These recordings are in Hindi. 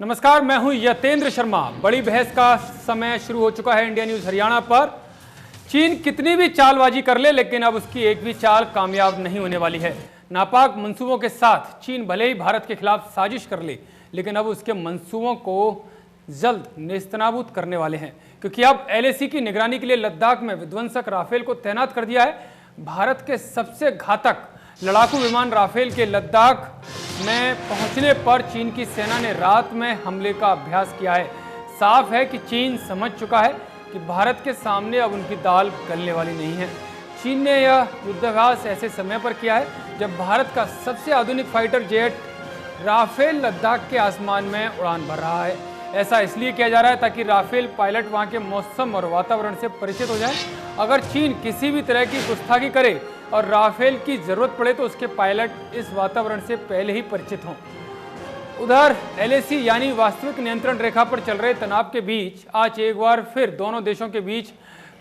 नमस्कार, मैं हूं यतेंद्र शर्मा। बड़ी बहस का समय शुरू हो चुका है इंडिया न्यूज हरियाणा पर। चीन कितनी भी चालबाजी कर ले, लेकिन अब उसकी एक भी चाल कामयाब नहीं होने वाली है। नापाक मंसूबों के साथ चीन भले ही भारत के खिलाफ साजिश कर ले, लेकिन अब उसके मंसूबों को जल्द नेस्तनाबूद करने वाले हैं, क्योंकि अब एलएसी की निगरानी के लिए लद्दाख में विध्वंसक राफेल को तैनात कर दिया है। भारत के सबसे घातक लड़ाकू विमान राफेल के लद्दाख में पहुंचने पर चीन की सेना ने रात में हमले का अभ्यास किया है। साफ है कि चीन समझ चुका है कि भारत के सामने अब उनकी दाल गलने वाली नहीं है। चीन ने यह युद्धाभ्यास ऐसे समय पर किया है जब भारत का सबसे आधुनिक फाइटर जेट राफेल लद्दाख के आसमान में उड़ान भर रहा है। ऐसा इसलिए किया जा रहा है ताकि राफेल पायलट वहां के मौसम और वातावरण से परिचित हो जाए। अगर चीन किसी भी तरह की गुस्ताखी करे और राफेल की जरूरत पड़े तो उसके पायलट इस वातावरण से पहले ही परिचित हों। उधर एलएसी यानी वास्तविक नियंत्रण रेखा पर चल रहे तनाव के बीच आज एक बार फिर दोनों देशों के बीच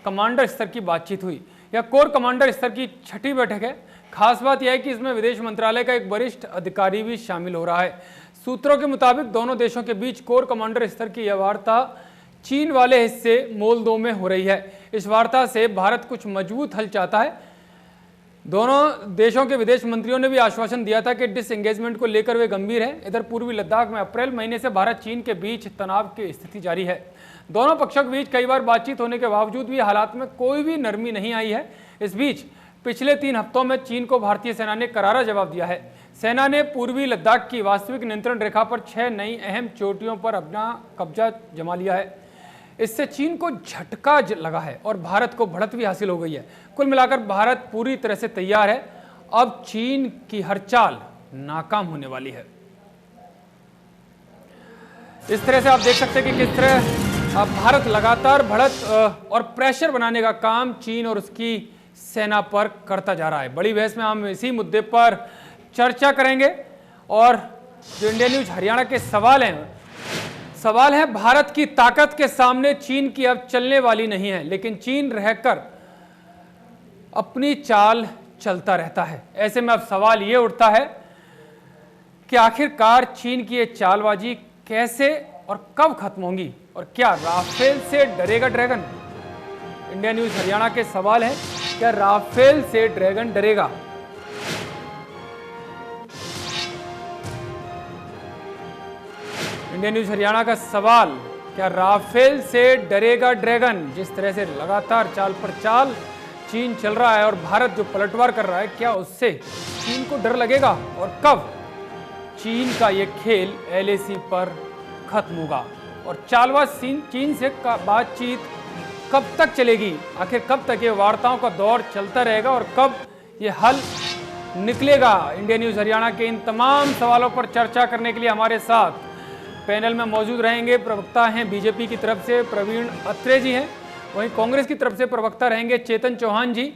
कमांडर स्तर की बातचीत हुई। यह कोर कमांडर स्तर की छठी बैठक है। खास बात यह है कि इसमें विदेश मंत्रालय का एक वरिष्ठ अधिकारी भी शामिल हो रहा है। सूत्रों के मुताबिक दोनों देशों के बीच कोर कमांडर स्तर की यह वार्ता चीन वाले हिस्से मोलदो में हो रही है। इस वार्ता से भारत कुछ मजबूत हल चाहता है। दोनों देशों के विदेश मंत्रियों ने भी आश्वासन दिया था कि डिसएंगेजमेंट को लेकर वे गंभीर हैं। इधर पूर्वी लद्दाख में अप्रैल महीने से भारत चीन के बीच तनाव की स्थिति जारी है। दोनों पक्षों के बीच कई बार बातचीत होने के बावजूद भी हालात में कोई भी नरमी नहीं आई है। इस बीच पिछले 3 हफ्तों में चीन को भारतीय सेना ने करारा जवाब दिया है। सेना ने पूर्वी लद्दाख की वास्तविक नियंत्रण रेखा पर 6 नई अहम चोटियों पर अपना कब्जा जमा लिया है। इससे चीन को झटका लगा है और भारत को बढ़त भी हासिल हो गई है। कुल मिलाकर भारत पूरी तरह से तैयार है। अब चीन की हर चाल नाकाम होने वाली है। इस तरह से आप देख सकते हैं कि किस तरह अब भारत लगातार बढ़त और प्रेशर बनाने का काम चीन और उसकी सेना पर करता जा रहा है। बड़ी बहस में हम इसी मुद्दे पर चर्चा करेंगे और जो इंडिया न्यूज हरियाणा के सवाल है भारत की ताकत के सामने चीन की अब चलने वाली नहीं है, लेकिन चीन रहकर अपनी चाल चलता रहता है। ऐसे में अब सवाल ये उठता है कि आखिरकार चीन की ये चालबाजी कैसे और कब खत्म होगी, और क्या राफेल से डरेगा ड्रैगन? इंडिया न्यूज हरियाणा के सवाल है, क्या राफेल से ड्रैगन डरेगा? इंडिया न्यूज हरियाणा का सवाल, क्या राफेल से डरेगा ड्रैगन? जिस तरह से लगातार चाल पर चाल चीन चल रहा है और भारत जो पलटवार कर रहा है, क्या उससे चीन को डर लगेगा और कब चीन का ये खेल एलएसी पर खत्म होगा? और चालबाज चीन से बातचीत कब तक चलेगी? आखिर कब तक ये वार्ताओं का दौर चलता रहेगा और कब ये हल निकलेगा? इंडिया न्यूज हरियाणा के इन तमाम सवालों पर चर्चा करने के लिए हमारे साथ पैनल में मौजूद रहेंगे प्रवक्ता हैं बीजेपी की तरफ से प्रवीण अत्रे जी हैं, वहीं कांग्रेस की तरफ से प्रवक्ता रहेंगे चेतन चौहान जी,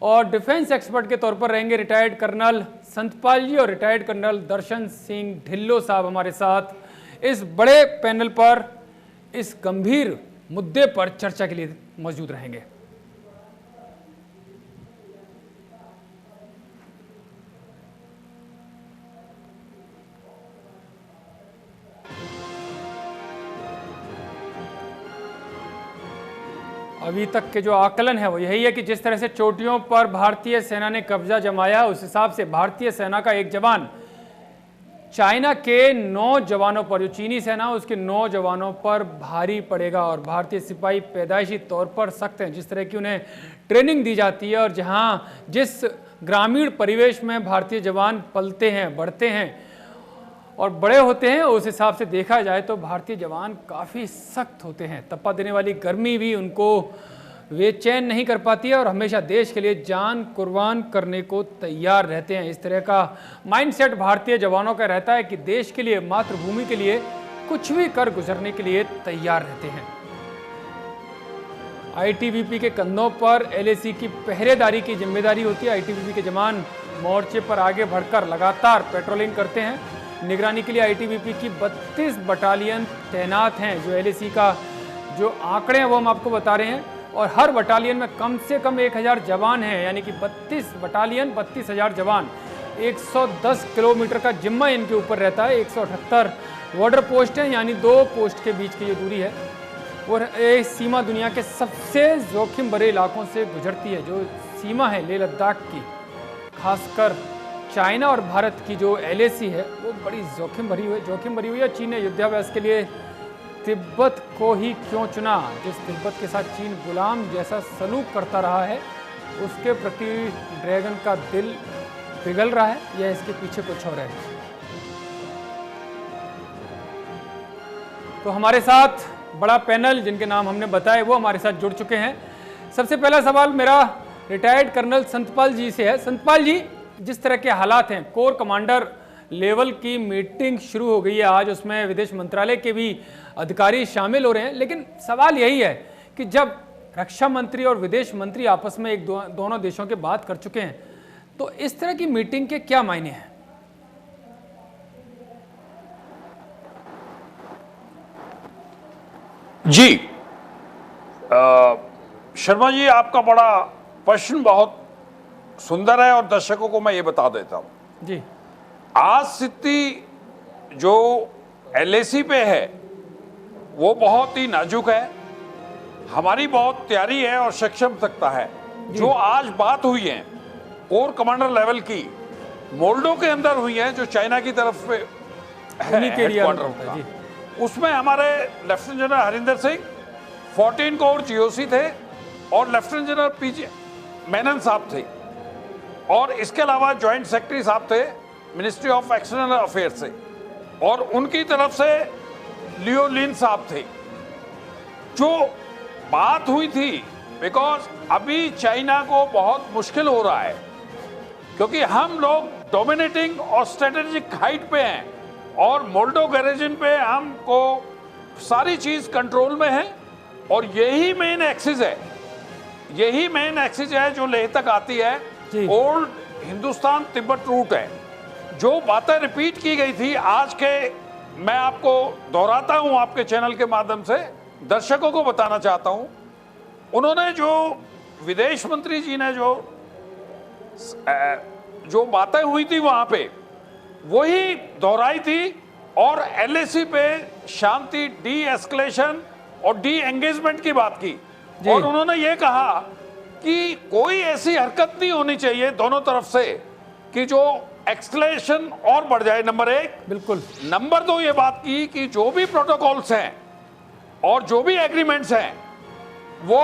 और डिफेंस एक्सपर्ट के तौर पर रहेंगे रिटायर्ड कर्नल संतपाल जी और रिटायर्ड कर्नल दर्शन सिंह ढिल्लो साहब हमारे साथ इस बड़े पैनल पर इस गंभीर मुद्दे पर चर्चा के लिए मौजूद रहेंगे। अभी तक के जो आकलन है वो यही है कि जिस तरह से चोटियों पर भारतीय सेना ने कब्जा जमाया, उस हिसाब से भारतीय सेना का एक जवान चाइना के 9 जवानों पर, जो चीनी सेना उसके 9 जवानों पर भारी पड़ेगा। और भारतीय सिपाही पैदाइशी तौर पर सख्त हैं। जिस तरह की उन्हें ट्रेनिंग दी जाती है और जिस ग्रामीण परिवेश में भारतीय जवान पलते हैं, बढ़ते हैं और बड़े होते हैं, उस हिसाब से देखा जाए तो भारतीय जवान काफ़ी सख्त होते हैं। तपा देने वाली गर्मी भी उनको वे चैन नहीं कर पाती है और हमेशा देश के लिए जान कुर्बान करने को तैयार रहते हैं। इस तरह का माइंडसेट भारतीय जवानों का रहता है कि देश के लिए, मातृभूमि के लिए कुछ भी कर गुजरने के लिए तैयार रहते हैं। आईटीबीपी के कंधों पर एलएसी की पहरेदारी की जिम्मेदारी होती है। आईटीबीपी के जवान मोर्चे पर आगे बढ़कर लगातार पेट्रोलिंग करते हैं। निगरानी के लिए आईटीबीपी की 32 बटालियन तैनात हैं। जो एलएसी का जो आंकड़े हैं वो हम आपको बता रहे हैं। और हर बटालियन में कम से कम 1000 जवान हैं, यानी कि 32 बटालियन 32,000 जवान। 110 किलोमीटर का जिम्मा इनके ऊपर रहता है। 178 बॉर्डर पोस्ट हैं, यानी 2 पोस्ट के बीच की ये दूरी है। और ये सीमा दुनिया के सबसे जोखिम भरे इलाकों से गुजरती है। जो सीमा है लेह लद्दाख की, खासकर चाइना और भारत की जो LAC है, वो बड़ी जोखिम भरी हुई है। चीन ने युद्धाभ्यास के लिए तिब्बत को ही क्यों चुना? जिस तिब्बत के साथ चीन गुलाम जैसा सलूक करता रहा है, उसके प्रति ड्रैगन का दिल पिघल रहा है या इसके पीछे कुछ और है? तो हमारे साथ बड़ा पैनल, जिनके नाम हमने बताए, वो हमारे साथ जुड़ चुके हैं। सबसे पहला सवाल मेरा रिटायर्ड कर्नल संतपाल जी से है। संतपाल जी, जिस तरह के हालात हैं, कोर कमांडर लेवल की मीटिंग शुरू हो गई है आज, उसमें विदेश मंत्रालय के भी अधिकारी शामिल हो रहे हैं, लेकिन सवाल यही है कि जब रक्षा मंत्री और विदेश मंत्री आपस में दोनों देशों की बात कर चुके हैं, तो इस तरह की मीटिंग के क्या मायने हैं? जी, शर्मा जी, आपका बड़ा प्रश्न बहुत सुंदर है और दर्शकों को मैं ये बता देता हूं जी। आज स्थिति जो LAC पे है वो बहुत ही नाजुक है। हमारी बहुत तैयारी है और सक्षम सकता है। जो आज बात हुई है कोर कमांडर लेवल की, मोल्डो के अंदर हुई है, जो चाइना की तरफ पे है हेडक्वार्टर का, उसमें हमारे lieutenant general Harinder Singh 14 core GOC थे और लेफ्टिनेंट जनरल PG मेनन साहब थे, और इसके अलावा ज्वाइंट सेक्रेटरी साहब थे मिनिस्ट्री ऑफ एक्सटर्नल अफेयर्स से, और उनकी तरफ से लियो लिन साहब थे। जो बात हुई थी, बिकॉज अभी चाइना को बहुत मुश्किल हो रहा है, क्योंकि हम लोग डोमिनेटिंग और स्ट्रेटेजिक हाइट पे हैं और मोल्डो गैरेजन पे हमको सारी चीज कंट्रोल में है, और यही मेन एक्सिस है जो लेह तक आती है। ओल्ड हिंदुस्तान तिब्बत रूट है। जो बातें रिपीट की गई थी आज के, मैं आपको दोहराता हूं, आपके चैनल के माध्यम से दर्शकों को बताना चाहता हूं। उन्होंने जो विदेश मंत्री जी ने जो बातें हुई थी वहां पे, वही दोहराई थी, और LAC पे शांति, डी एस्केलेशन और डी एंगेजमेंट की बात की। और उन्होंने ये कहा कि कोई ऐसी हरकत नहीं होनी चाहिए दोनों तरफ से कि जो एक्सलेशन और बढ़ जाए, नंबर 1। बिल्कुल। नंबर 2 ये बात की कि जो भी प्रोटोकॉल्स हैं और जो भी एग्रीमेंट्स हैं, वो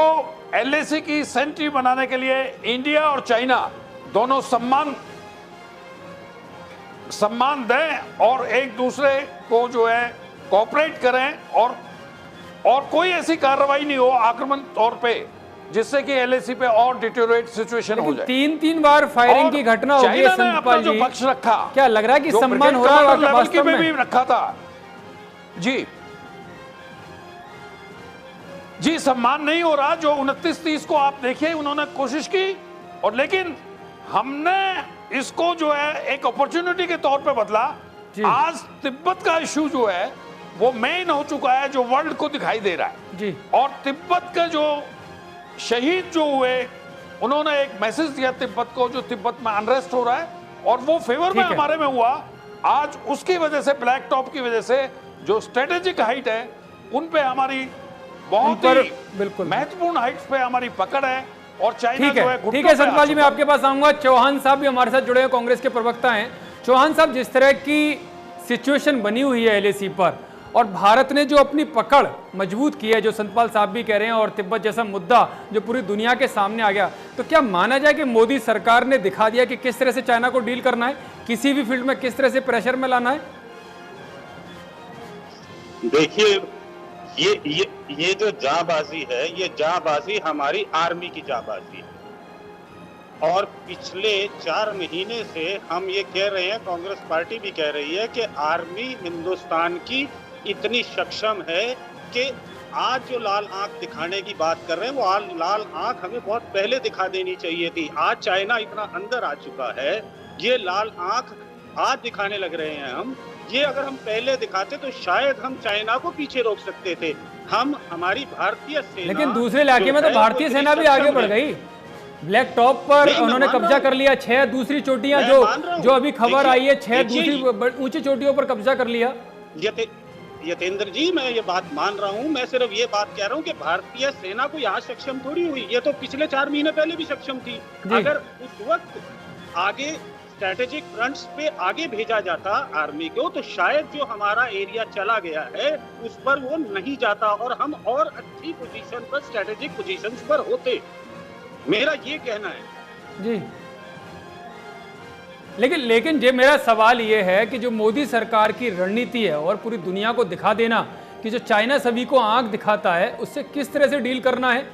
LAC की सेंट्री बनाने के लिए इंडिया और चाइना दोनों सम्मान दें और एक दूसरे को जो है कोऑपरेट करें, और कोई ऐसी कार्रवाई नहीं हो आक्रमण तौर पे जिससे कि LAC पे और डिटेरियोरेट सिचुएशन हो जाए। 3 बार फायरिंग की घटना हो गई है। संतपाल जी, पक्ष रखा, क्या लग रहा है कि सम्मान हो रहा है वास्तव में? भी रखा था जी, सम्मान नहीं हो रहा। जो 29-30 को आप देखिए, उन्होंने कोशिश की, और लेकिन हमने इसको जो है एक अपॉर्चुनिटी के तौर पे बदला। आज तिब्बत का इश्यू जो है वो मेन हो चुका है, जो वर्ल्ड को दिखाई दे रहा है जी। और तिब्बत के जो शहीद जो हुए, उन्होंने एक मैसेज दिया तिब्बत को, जो तिब्बत में अनरेस्ट हो रहा है, और वो फेवर में हमारे में हुआ। आज उसकी वजह से, ब्लैक टॉप की वजह से, जो स्ट्रेटेजिक हाइट है उन पे हमारी बहुत ही बिल्कुल महत्वपूर्ण हाइट्स पे हमारी पकड़ है, और चाइना जो है। ठीक है संतपाल जी, मैं आपके पास आऊंगा। चौहान साहब भी हमारे साथ जुड़े हैं, कांग्रेस के प्रवक्ता हैं। चौहान साहब, जिस तरह की सिचुएशन बनी हुई है LAC पर, और भारत ने जो अपनी पकड़ मजबूत की है, जो संतपाल साहब भी कह रहे हैं, और तिब्बत जैसा मुद्दा जो पूरी दुनिया के सामने आ गया, तो क्या माना जाए कि मोदी सरकार ने दिखा दिया कि किस तरह से चाइना को डील करना है, किसी भी फील्ड में किस तरह से प्रेशर में लाना है? देखिए, ये जो जाबाजी है, ये जाबाजी हमारी आर्मी की जाबाजी है, और पिछले 4 महीने से हम ये कह रहे हैं, कांग्रेस पार्टी भी कह रही है कि आर्मी हिंदुस्तान की इतनी सक्षम है कि आज जो लाल आंख दिखाने की बात कर रहे हैं, वो लाल आंख हमें बहुत पहले दिखा देनी चाहिए थी। आज चाइना इतना अंदर आ चुका है, ये लाल आंख आज दिखाने लग रहे हैं हम। ये अगर हम पहले दिखाते तो शायद हम चाइना को पीछे रोक सकते थे। हम हमारी भारतीय सेना, लेकिन दूसरे इलाके में तो भारतीय सेना भी आगे बढ़ गई। ब्लैक टॉप पर उन्होंने कब्जा कर लिया, 6 दूसरी चोटियां जो अभी खबर आई है, 6 दूसरी ऊंची चोटियों पर कब्जा कर लिया। यतेंद्र जी, मैं ये बात मान रहा हूँ, मैं सिर्फ ये बात कह रहा हूँ कि भारतीय सेना को यहाँ सक्षम थोड़ी हुई, ये तो पिछले 4 महीने पहले भी सक्षम थी। अगर उस वक्त आगे स्ट्रेटेजिक फ्रंट्स पे आगे भेजा जाता आर्मी को, तो शायद जो हमारा एरिया चला गया है उस पर वो नहीं जाता और हम और अच्छी पोजीशन पर, स्ट्रेटेजिक पोजीशंस पर होते। मेरा ये कहना है जी। लेकिन जो मेरा सवाल ये है कि जो मोदी सरकार की रणनीति है और पूरी दुनिया को दिखा देना कि जो चाइना सभी को आंख दिखाता है, उससे किस तरह से डील करना है,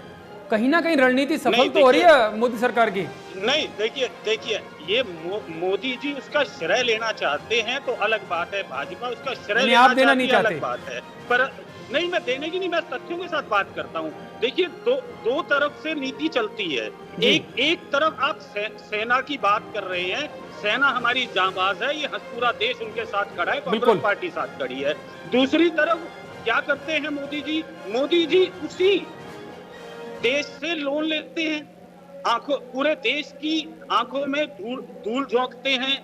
कहीं ना कहीं रणनीति सफल तो हो रही है मोदी सरकार की। नहीं, देखिए ये मोदी जी उसका श्रेय लेना चाहते हैं तो अलग बात है, भाजपा उसका श्रेय लेना नहीं चाहती, अलग बात है। पर नहीं, मैं देने की नहीं, मैं तथ्यों के साथ बात करता हूँ। देखिए दो तरफ से नीति चलती है। एक तरफ आप सेना की बात कर रहे हैं, सेना हमारी जांबाज है, ये पूरा देश उनके साथ खड़ा है, कांग्रेस पार्टी साथ खड़ी है। दूसरी तरफ क्या करते हैं मोदी जी उसी देश से लोन लेते हैं, पूरे देश की आंखों में धूल झोंकते हैं।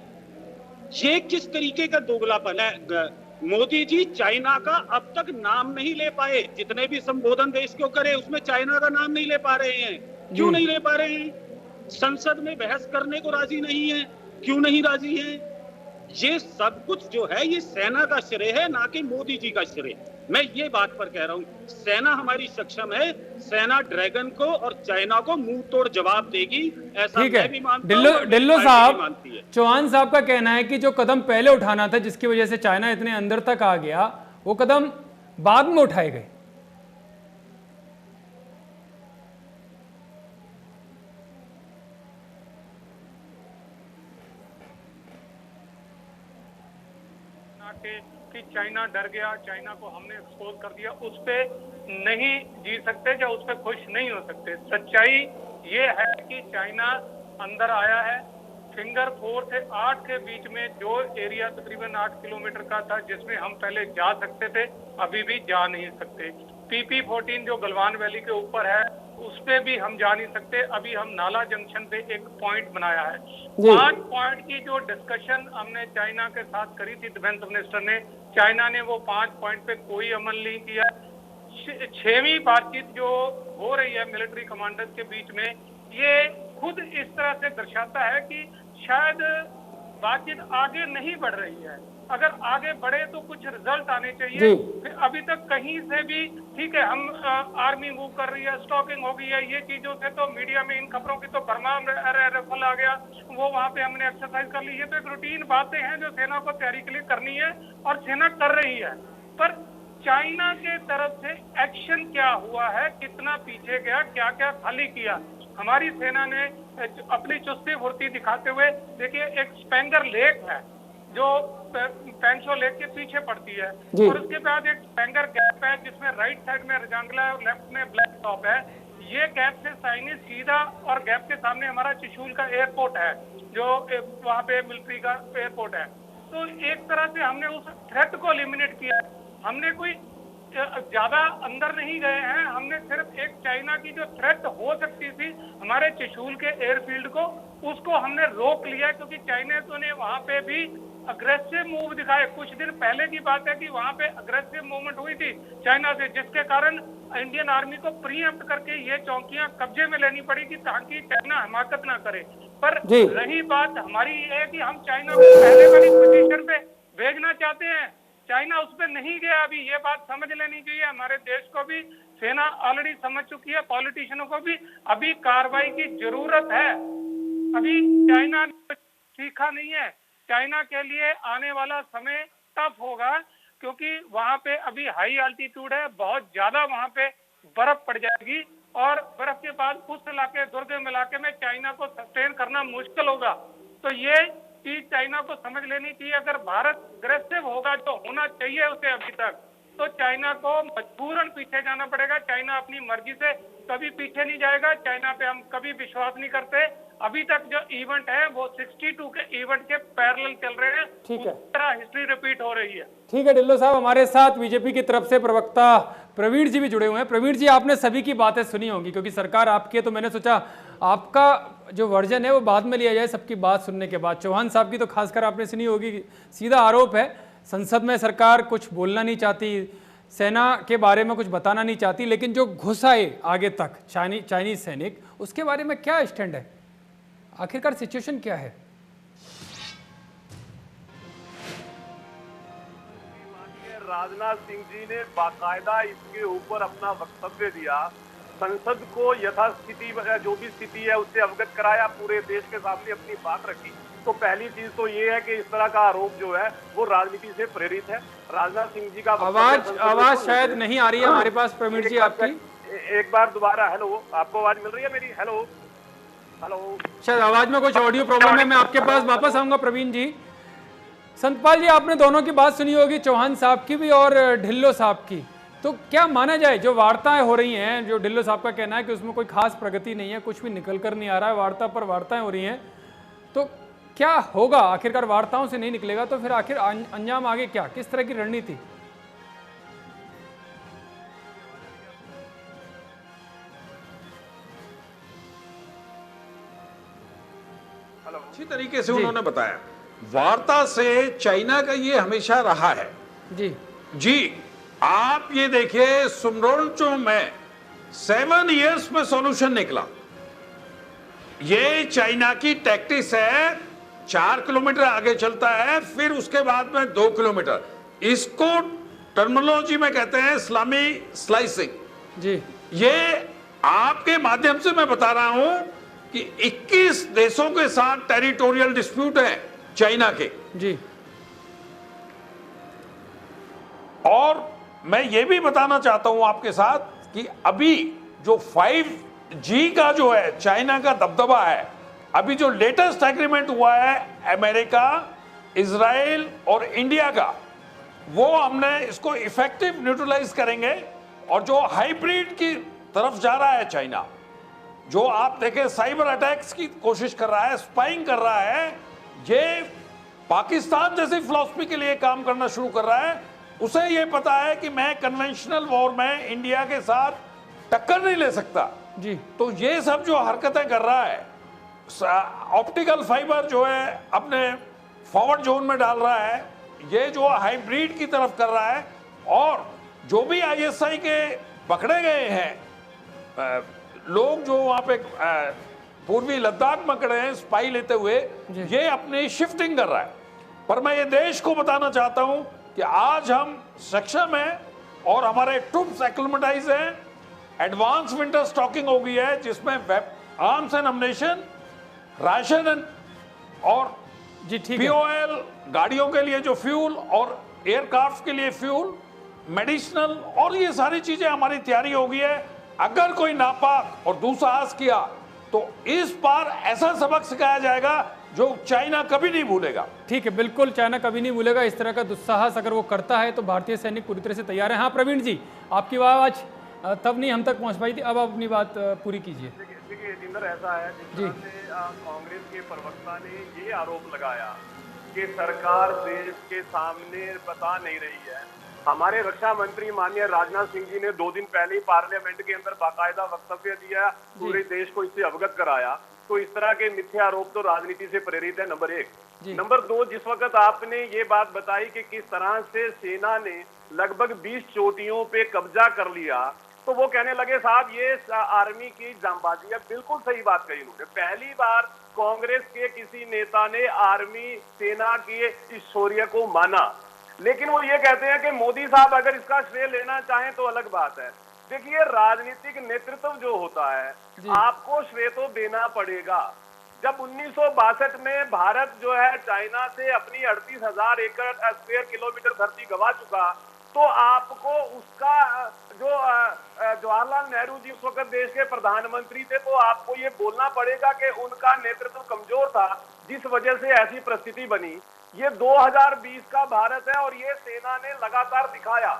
ये किस तरीके का दोगलापन है? मोदी जी चाइना का अब तक नाम नहीं ले पाए, जितने भी संबोधन देश को करे उसमें चाइना का नाम नहीं ले पा रहे हैं। क्यों नहीं ले पा रहे हैं? संसद में बहस करने को राजी नहीं है। क्यों नहीं राजी है? ये सब कुछ जो है ये सेना का श्रेय है, ना कि मोदी जी का श्रेय। मैं ये बात पर कह रहा हूँ, सेना हमारी सक्षम है, सेना ड्रैगन को और चाइना को मुंह तोड़ जवाब देगी, ऐसा मैं भी मानता हूं। डिल्लो साहब, चौहान साहब का कहना है कि जो कदम पहले उठाना था, जिसकी वजह से चाइना इतने अंदर तक आ गया, वो कदम बाद में उठाए गए। कि चाइना डर गया, चाइना को हमने एक्सपोज कर दिया, उस पे नहीं जी सकते या उस पे खुश नहीं हो सकते। सच्चाई ये है कि चाइना अंदर आया है। फिंगर 4 से 8 के बीच में जो एरिया तकरीबन 8 किलोमीटर का था, जिसमें हम पहले जा सकते थे, अभी भी जा नहीं सकते। PP-14 जो गलवान वैली के ऊपर है, उस पे भी हम जा नहीं सकते। अभी हम नाला जंक्शन पे एक पॉइंट बनाया है। 5 पॉइंट की जो डिस्कशन हमने चाइना के साथ करी थी डिफेंस मिनिस्टर ने, चाइना ने वो 5 पॉइंट पे कोई अमल नहीं किया। 6वीं बातचीत जो हो रही है मिलिट्री कमांडर्स के बीच में, ये खुद इस तरह से दर्शाता है कि शायद बातचीत आगे नहीं बढ़ रही है। अगर आगे बढ़े तो कुछ रिजल्ट आने चाहिए। फिर अभी तक कहीं से भी ठीक है, हम आर्मी मूव कर रही है, स्टॉकिंग हो गई है, ये चीजों से तो मीडिया में इन खबरों की तो भरमार रफल आ गया, वो वहां पे हमने एक्सरसाइज कर ली। ये तो एक रूटीन बातें हैं जो सेना को तैयारी के लिए करनी है और सेना कर रही है। पर चाइना के तरफ से एक्शन क्या हुआ है, कितना पीछे गया, क्या क्या खाली किया? हमारी सेना ने अपनी चुस्ती फुर्ती दिखाते हुए, देखिए एक स्पेंगर लेक है जो पेंशो लेक के पीछे पड़ती है, और उसके बाद एक स्पेंगर गैप है जिसमें राइट साइड में रजांगला और लेफ्ट में ब्लैक टॉप है। ये गैप से साइनी सीधा, और गैप के सामने हमारा त्रिशूल का एयरपोर्ट है जो वहाँ पे मिलिट्री का एयरपोर्ट है। तो एक तरह से हमने उस थ्रेट को एलिमिनेट किया। हमने कोई ज्यादा अंदर नहीं गए हैं, हमने सिर्फ एक चाइना की जो थ्रेट हो सकती थी हमारे त्रिशूल के एयरफील्ड को, उसको हमने रोक लिया, क्योंकि चाइना तो ने वहां पे भी अग्रेसिव मूव दिखाए। कुछ दिन पहले की बात है कि वहां पे अग्रेसिव मूवमेंट हुई थी चाइना से, जिसके कारण इंडियन आर्मी को प्रीएम्प्ट करके ये चौकियां कब्जे में लेनी पड़ी कि ताकि चाइना हिमाकत ना करे। पर रही बात हमारी ये है कि हम चाइना को पहले वाली पोजीशन पे भेजना चाहते हैं, चाइना उस पर नहीं गया। अभी ये बात समझ लेनी चाहिए, हमारे देश को भी सेना ऑलरेडी समझ चुकी है, पॉलिटिशियनों को भी अभी कार्रवाई की जरूरत है। अभी चाइना ने सीखा नहीं है। चाइना के लिए आने वाला समय टफ होगा, क्योंकि वहां पे अभी हाई अल्टीट्यूड है, बहुत ज्यादा वहां पे बर्फ पड़ जाएगी, और बर्फ के बाद उस इलाके दुर्गम इलाके में चाइना को सस्टेन करना मुश्किल होगा। तो ये चीज चाइना को समझ लेनी चाहिए। अगर भारत अग्रेसिव होगा, जो होना चाहिए उसे अभी तक, तो चाइना को मजबूरन पीछे जाना पड़ेगा। चाइना अपनी मर्जी से कभी पीछे नहीं जाएगा। चाइना पे हम कभी विश्वास नहीं करते। अभी तक जो इवेंट है वो 62 के इवेंट के पैरेलल चल रहे हैं। ठीक है, तरह हिस्ट्री रिपीट हो रही है। ठीक है ढिल्लो साहब, हमारे साथ बीजेपी की तरफ से प्रवक्ता प्रवीण जी भी जुड़े हुए हैं। प्रवीण जी, आपने सभी की बातें सुनी होंगी क्योंकि सरकार आपकी है, तो मैंने सोचा आपका जो वर्जन है वो बाद में लिया जाए सबकी बात सुनने के बाद। चौहान साहब की तो खासकर आपने सुनी होगी। सीधा आरोप है संसद में सरकार कुछ बोलना नहीं चाहती, सेना के बारे में कुछ बताना नहीं चाहती, लेकिन जो घुस आए आगे तक चाइनीज सैनिक, उसके बारे में क्या स्टैंड है? आखिरकार सिचुएशन क्या है? राजनाथ सिंह जी ने बाकायदा इसके ऊपर अपना वक्तव्य दिया, संसद को यथास्थिति जो भी स्थिति है उससे अवगत कराया, पूरे देश के सामने अपनी बात रखी। तो पहली चीज तो ये है कि इस तरह का आरोप जो है वो राजनीति से प्रेरित है। राजनाथ सिंह जी का आवाज शायद नहीं आ रही है हमारे पास प्रवीण जी आपकी। एक बार दोबारा, हेलो, आपको आवाज मिल रही है मेरी? हेलो हेलो, शायद आवाज में कुछ ऑडियो प्रॉब्लम है। मैं आपके पास वापस आऊंगा प्रवीण जी। संतपाल जी, आपने दोनों की बात सुनी होगी, चौहान साहब की भी और ढिल्लो साहब की। तो क्या माना जाए, जो वार्ताएं हो रही हैं, जो ढिल्लो साहब का कहना है कि उसमें कोई खास प्रगति नहीं है, कुछ भी निकल कर नहीं आ रहा है, वार्ता पर वार्ताएं हो रही हैं, तो क्या होगा? आखिरकार वार्ताओं से नहीं निकलेगा तो फिर आखिर अंजाम आगे क्या, किस तरह की रणनीति? अच्छी तरीके से उन्होंने बताया। वार्ता से चाइना का ये हमेशा रहा है। जी, आप ये देखिए, सुमरोनचो में 7 इयर्स में सॉल्यूशन निकला। ये चाइना की टैक्टिस है, 4 किलोमीटर आगे चलता है, फिर उसके बाद में 2 किलोमीटर। इसको टर्मिनोलॉजी में कहते हैं इस्लामी स्लाइसिंग। जी, ये आपके माध्यम से मैं बता रहा हूं कि 21 देशों के साथ टेरिटोरियल डिस्प्यूट है चाइना के। जी, और मैं ये भी बताना चाहता हूं आपके साथ कि अभी जो 5G का जो है चाइना का दबदबा है, अभी जो लेटेस्ट एग्रीमेंट हुआ है अमेरिका, इजराइल और इंडिया का, वो हमने इसको इफेक्टिव न्यूट्रलाइज करेंगे। और जो हाइब्रिड की तरफ जा रहा है चाइना, जो आप देखें साइबर अटैक्स की कोशिश कर रहा है, स्पाइंग कर रहा है, ये पाकिस्तान जैसी फिलॉसफी के लिए काम करना शुरू कर रहा है। उसे ये पता है कि मैं कन्वेंशनल वॉर में इंडिया के साथ टक्कर नहीं ले सकता। जी, तो ये सब जो हरकतें कर रहा है, ऑप्टिकल फाइबर जो है अपने फॉरवर्ड जोन में डाल रहा है, ये जो हाइब्रिड की तरफ कर रहा है, और जो भी ISI के पकड़े गए हैं लोग जो वहां पे पूर्वी लद्दाख में खड़े हैं स्पाई लेते हुए, ये अपनी शिफ्टिंग कर रहा है। पर मैं ये देश को बताना चाहता हूं कि आज हम सक्षम हैं और हमारे ट्रूप्स एक्लिमेटाइज हैं। एडवांस विंटर स्टॉकिंग हो गई है, जिसमें आर्म्स एंड अम्युनिशन, राशन और जी, ठीक है। POL, गाड़ियों के लिए जो फ्यूल और एयरक्राफ्ट के लिए फ्यूल, मेडिसिनल, और ये सारी चीजें हमारी तैयारी हो गई है। अगर कोई नापाक और दुस्साहस किया तो इस बार ऐसा सबक सिखाया जाएगा जो चाइना कभी नहीं भूलेगा। ठीक है, बिल्कुल चाइना कभी नहीं भूलेगा। इस तरह का दुस्साहस अगर वो करता है तो भारतीय सैनिक पूरी तरह से तैयार है। हाँ प्रवीण जी, आपकी आवाज तब नहीं हम तक पहुंच पाई थी, अब आप अपनी बात पूरी कीजिए। देखिए जिंदर, ऐसा है जिस तरह से कांग्रेस के प्रवक्ता ने ये आरोप लगाया कि सरकार देश के सामने बता नहीं रही है। हमारे रक्षा मंत्री माननीय राजनाथ सिंह जी ने 2 दिन पहले ही पार्लियामेंट के अंदर बाकायदा वक्तव्य दिया, पूरे देश को इससे अवगत कराया। तो इस तरह के मिथ्या आरोप तो राजनीति से प्रेरित है, नंबर 1। नंबर 2, जिस वक्त आपने ये बात बताई कि किस तरह से सेना ने लगभग 20 चोटियों पे कब्जा कर लिया, तो वो कहने लगे साहब ये आर्मी की जांबाजी है। बिल्कुल सही बात कही उन्होंने। पहली बार कांग्रेस के किसी नेता ने आर्मी सेना के इस शौर्य को माना, लेकिन वो ये कहते हैं कि मोदी साहब अगर इसका श्रेय लेना चाहें तो अलग बात है। देखिए, राजनीतिक नेतृत्व जो होता है आपको श्रेय तो देना पड़ेगा। जब 1962 में भारत जो है चाइना से अपनी 38,000 एकड़ स्क्वायर किलोमीटर धरती गंवा चुका, तो आपको उसका जो जवाहरलाल नेहरू जी उस वक्त देश के प्रधानमंत्री थे, तो आपको ये बोलना पड़ेगा कि उनका नेतृत्व कमजोर था, जिस वजह से ऐसी परिस्थिति बनी। ये 2020 का भारत है और ये सेना ने लगातार दिखाया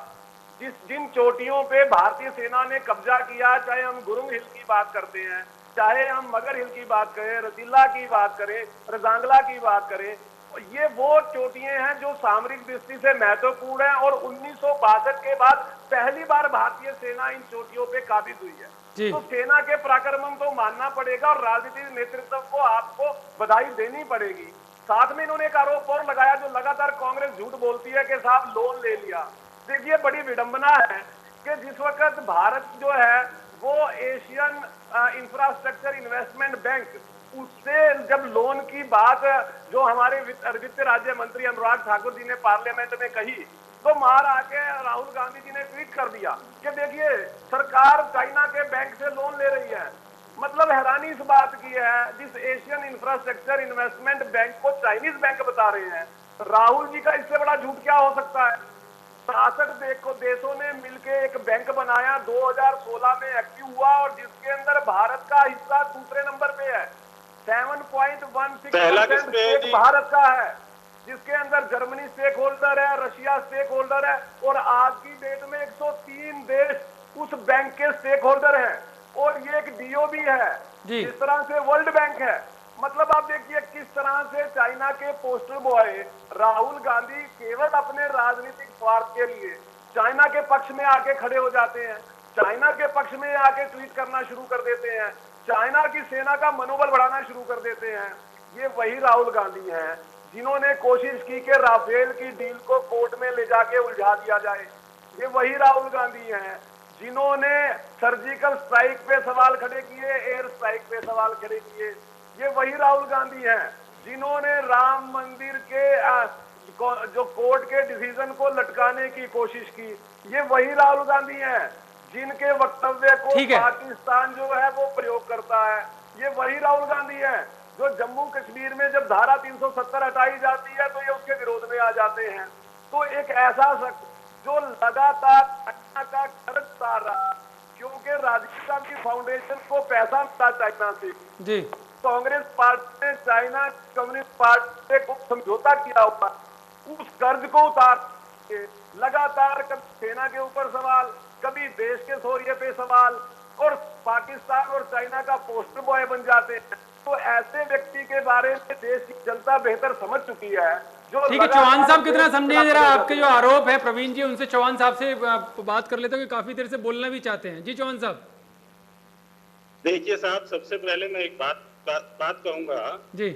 जिन चोटियों पे भारतीय सेना ने कब्जा किया, चाहे हम गुरुंग हिल की बात करते हैं, चाहे हम मगर हिल की बात करें, रतिल्ला की बात करें, रजांगला की बात करें, ये वो चोटियां हैं जो सामरिक दृष्टि से महत्वपूर्ण है और 1962 के बाद पहली बार भारतीय सेना इन चोटियों पे काबिज हुई है। तो सेना के पराक्रम तो मानना पड़ेगा और राजनीतिक नेतृत्व को आपको बधाई देनी पड़ेगी। साथ में इन्होंने एक आरोप और लगाया, जो लगातार कांग्रेस झूठ बोलती है कि साहब लोन ले लिया। देखिए, बड़ी विडंबना है कि जिस वक्त भारत जो है वो एशियन इंफ्रास्ट्रक्चर इन्वेस्टमेंट बैंक, उससे जब लोन की बात जो हमारे वित्त राज्य मंत्री अनुराग ठाकुर जी ने पार्लियामेंट में कही, तो मार आके राहुल गांधी जी ने ट्वीट कर दिया कि देखिए सरकार चाइना के बैंक से लोन ले रही है। मतलब हैरानी इस बात की है, जिस एशियन इंफ्रास्ट्रक्चर इन्वेस्टमेंट बैंक को चाइनीज बैंक बता रहे हैं, राहुल जी का इससे बड़ा झूठ क्या हो सकता है। 66 देशों ने मिलकर एक बैंक बनाया, 2016 में एक्टिव हुआ और जिसके अंदर भारत का हिस्सा दूसरे नंबर पे है। 7.16% भारत का है, जिसके अंदर जर्मनी स्टेक होल्डर है, रशिया स्टेक होल्डर है और आज की डेट में 103 देश उस बैंक के स्टेक होल्डर हैं और ये एक डीओबी है, इस तरह से वर्ल्ड बैंक है। मतलब आप देखिए किस तरह से चाइना के पोस्टर बॉय राहुल गांधी केवल अपने राजनीतिक स्वार्थ के लिए चाइना के पक्ष में आके खड़े हो जाते हैं, चाइना के पक्ष में आके ट्वीट करना शुरू कर देते हैं, चाइना की सेना का मनोबल बढ़ाना शुरू कर देते हैं। ये वही राहुल गांधी हैं जिन्होंने कोशिश की कि राफेल की डील को कोर्ट में ले जाके उलझा दिया जाए। ये वही राहुल गांधी हैं जिन्होंने सर्जिकल स्ट्राइक पे सवाल खड़े किए, एयर स्ट्राइक पे सवाल खड़े किए। ये वही राहुल गांधी हैं जिन्होंने राम मंदिर के जो कोर्ट के डिसीजन को लटकाने की कोशिश की। ये वही राहुल गांधी हैं जिनके वक्तव्य को पाकिस्तान जो है वो प्रयोग करता है। ये वही राहुल गांधी हैं जो जम्मू कश्मीर में जब धारा 370 हटाई जाती है तो ये उसके विरोध में आ जाते हैं। तो एक ऐसा शख्स जो लगातार चाइना का कर्ज उतार रहा, क्योंकि राजीव गांधी फाउंडेशन को पैसा मिलता चाइना से जी, कांग्रेस पार्टी ने चाइना कम्युनिस्ट पार्टी से कुछ समझौता किया हुआ, उस कर्ज को उतार के लगातार कभी सेना के ऊपर सवाल, कभी देश के शौर्य पे सवाल और पाकिस्तान और चाइना का पोस्टर बॉय बन जाते हैं। तो ऐसे व्यक्ति के बारे में देश की जनता बेहतर समझ चुकी है। ठीक है, चौहान साहब कितना समझे जरा आपके जो आरोप है। प्रवीण जी, उनसे चौहान साहब से बात कर लेते हैं, काफी देर से बोलना भी चाहते हैं। जी चौहान साहब। देखिए साहब, सबसे पहले मैं एक बात कहूंगा जी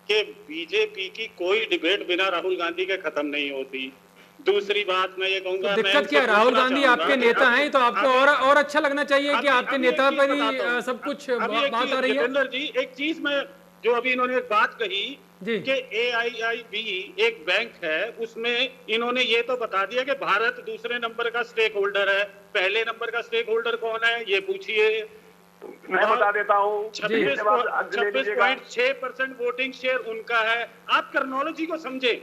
कि बीजेपी की कोई डिबेट बिना राहुल गांधी के खत्म नहीं होती। दूसरी बात मैं ये कहूंगा, तो दिक्कत क्या है, राहुल गांधी आपके नेता हैं तो आपको और अच्छा लगना चाहिए कि आपके नेता पर ही सब कुछ बात आ रही है। जितेंद्र जी, एक चीज में जो अभी इन्होंने एक बात कही कि AIIB एक बैंक है, उसमें इन्होंने ये तो बता दिया कि भारत दूसरे नंबर का स्टेक होल्डर है। पहले नंबर का स्टेक होल्डर कौन है ये पूछिए, मैं बता देता हूँ। 26.6% वोटिंग शेयर उनका है। आप टेक्नोलॉजी को समझे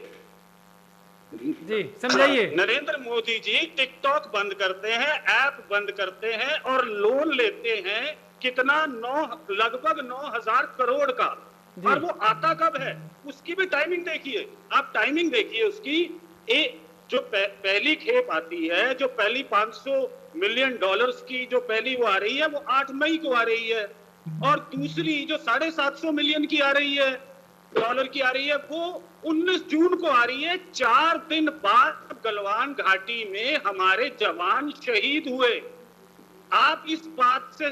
जी, समझाइए। नरेंद्र मोदी जी टिकटॉक बंद करते हैं, ऐप बंद करते हैं और लोन लेते हैं कितना, लगभग 9,000 करोड़ का, और वो आता कब है उसकी भी टाइमिंग देखिए। आप टाइमिंग देखिए उसकी, जो पहली खेप आती है, जो पहली $500 मिलियन की जो पहली वो आ रही है, वो 8 मई को आ रही है, और दूसरी जो 750 मिलियन की आ रही है डॉलर की आ रही है, वो 19 जून को आ रही है। 4 दिन बाद गलवान घाटी में हमारे जवान शहीद हुए। आप इस बात से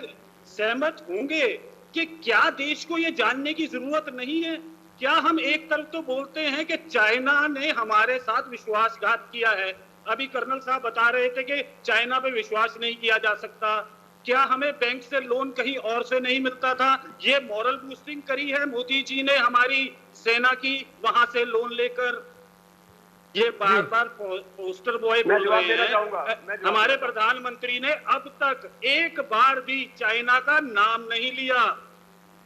सहमत होंगे कि क्या देश को यह जानने की जरूरत नहीं है? क्या हम एक तरफ तो बोलते हैं कि चाइना ने हमारे साथ विश्वासघात किया है, अभी कर्नल साहब बता रहे थे कि चाइना पे विश्वास नहीं किया जा सकता, क्या हमें बैंक से लोन कहीं और से नहीं मिलता था? ये मॉरल बूस्टिंग करी है मोदी जी ने हमारी सेना की, वहां से लोन लेकर। ये बार बार पोस्टर बॉय बोल रहे हैं। हमारे प्रधानमंत्री ने अब तक एक बार भी चाइना का नाम नहीं लिया।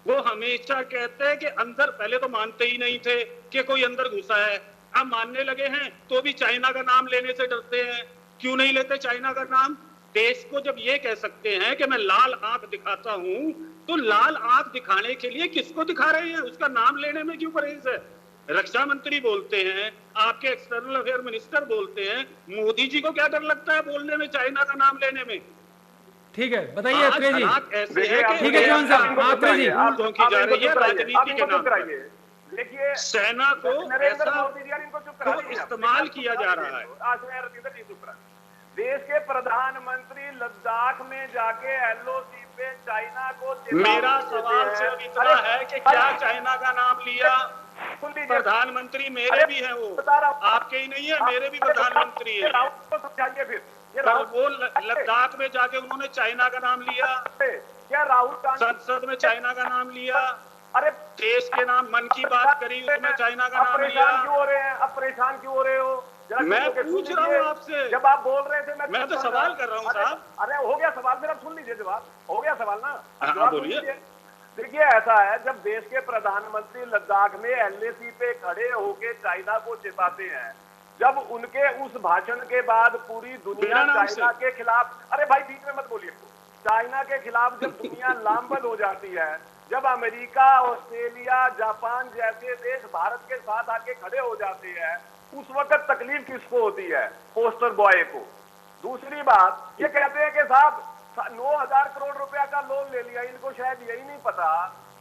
वो हमेशा कहते हैं कि अंदर, पहले तो मानते ही नहीं थे कि कोई अंदर घुसा है, अब मानने लगे हैं तो भी चाइना का नाम लेने से डरते हैं। क्यों नहीं लेते चाइना का नाम? देश को जब ये कह सकते हैं कि मैं लाल आंख दिखाता हूं, तो लाल आंख दिखाने के लिए किसको दिखा रहे हैं? उसका नाम लेने में क्यों परहेज है? रक्षा मंत्री बोलते हैं, आपके एक्सटर्नल अफेयर मिनिस्टर बोलते हैं। मोदी जी को क्या डर लगता है बोलने में, चाइना का नाम लेने में? ठीक है, बताइए आज अत्रे जी। हालात ऐसे हैं कि ठीक है चौहान साहब, अत्रे जी। धूल झोंकी जा रही है राजनीति के नाम पर। देखिए, सेना को नरेंद्र ऐसा मोदी जी इनको चुप को करा दीजिए। इस्तेमाल किया जा रहा है। रविंद्र जी चुप रहा। देश के प्रधानमंत्री लद्दाख में जाके एलओसी पे चाइना को मेरा सवाल सिर्फ इतना है कि क्या चाइना का नाम लिया? सुन लीजिए, प्रधानमंत्री मेरे भी हैं, वो बता रहा हूं। आपके ही नहीं है, मेरे भी प्रधानमंत्री ये हैं। राहुल को समझाइए फिर। ये कल राहुल वो लद्दाख में जाके उन्होंने चाइना का नाम लिया, क्या राहुल गांधी संसद में चाइना का नाम लिया, अरे देश के नाम मन की बात करी, उसमें चाइना का अब नाम परेशान लिया। क्यों हो रहे हैं? अब परेशान क्यों हो रहे हो? जरा मैं सुन के पूछ सुन रहा हूं लीजिए। आपसे। जब आप बोल रहे थे मैं तो सवाल कर रहा हूं साहब। अरे हो गया सवाल, फिर अब सुन लीजिए जवाब। हो गया सवाल ना, हाँ, जवाब सुन बोलिए। लीजिए। देखिए, ऐसा है, जब देश के प्रधानमंत्री लद्दाख में एलएसी पे खड़े होके चाइना को चेताते हैं, जब उनके उस भाषण के बाद पूरी दुनिया बिना नाम चाइना से। के खिलाफ, अरे भाई बीच में मत बोलिए, चाइना के खिलाफ जब दुनिया लामबंद हो जाती है, जब अमेरिका, ऑस्ट्रेलिया, जापान जैसे देश भारत के साथ आके खड़े हो जाते हैं, उस वक्त तकलीफ किसको होती है? पोस्टर बॉय को। दूसरी बात, ये कहते हैं कि साहब 9,000 करोड़ रुपया का लोन ले लिया। इनको शायद यही नहीं पता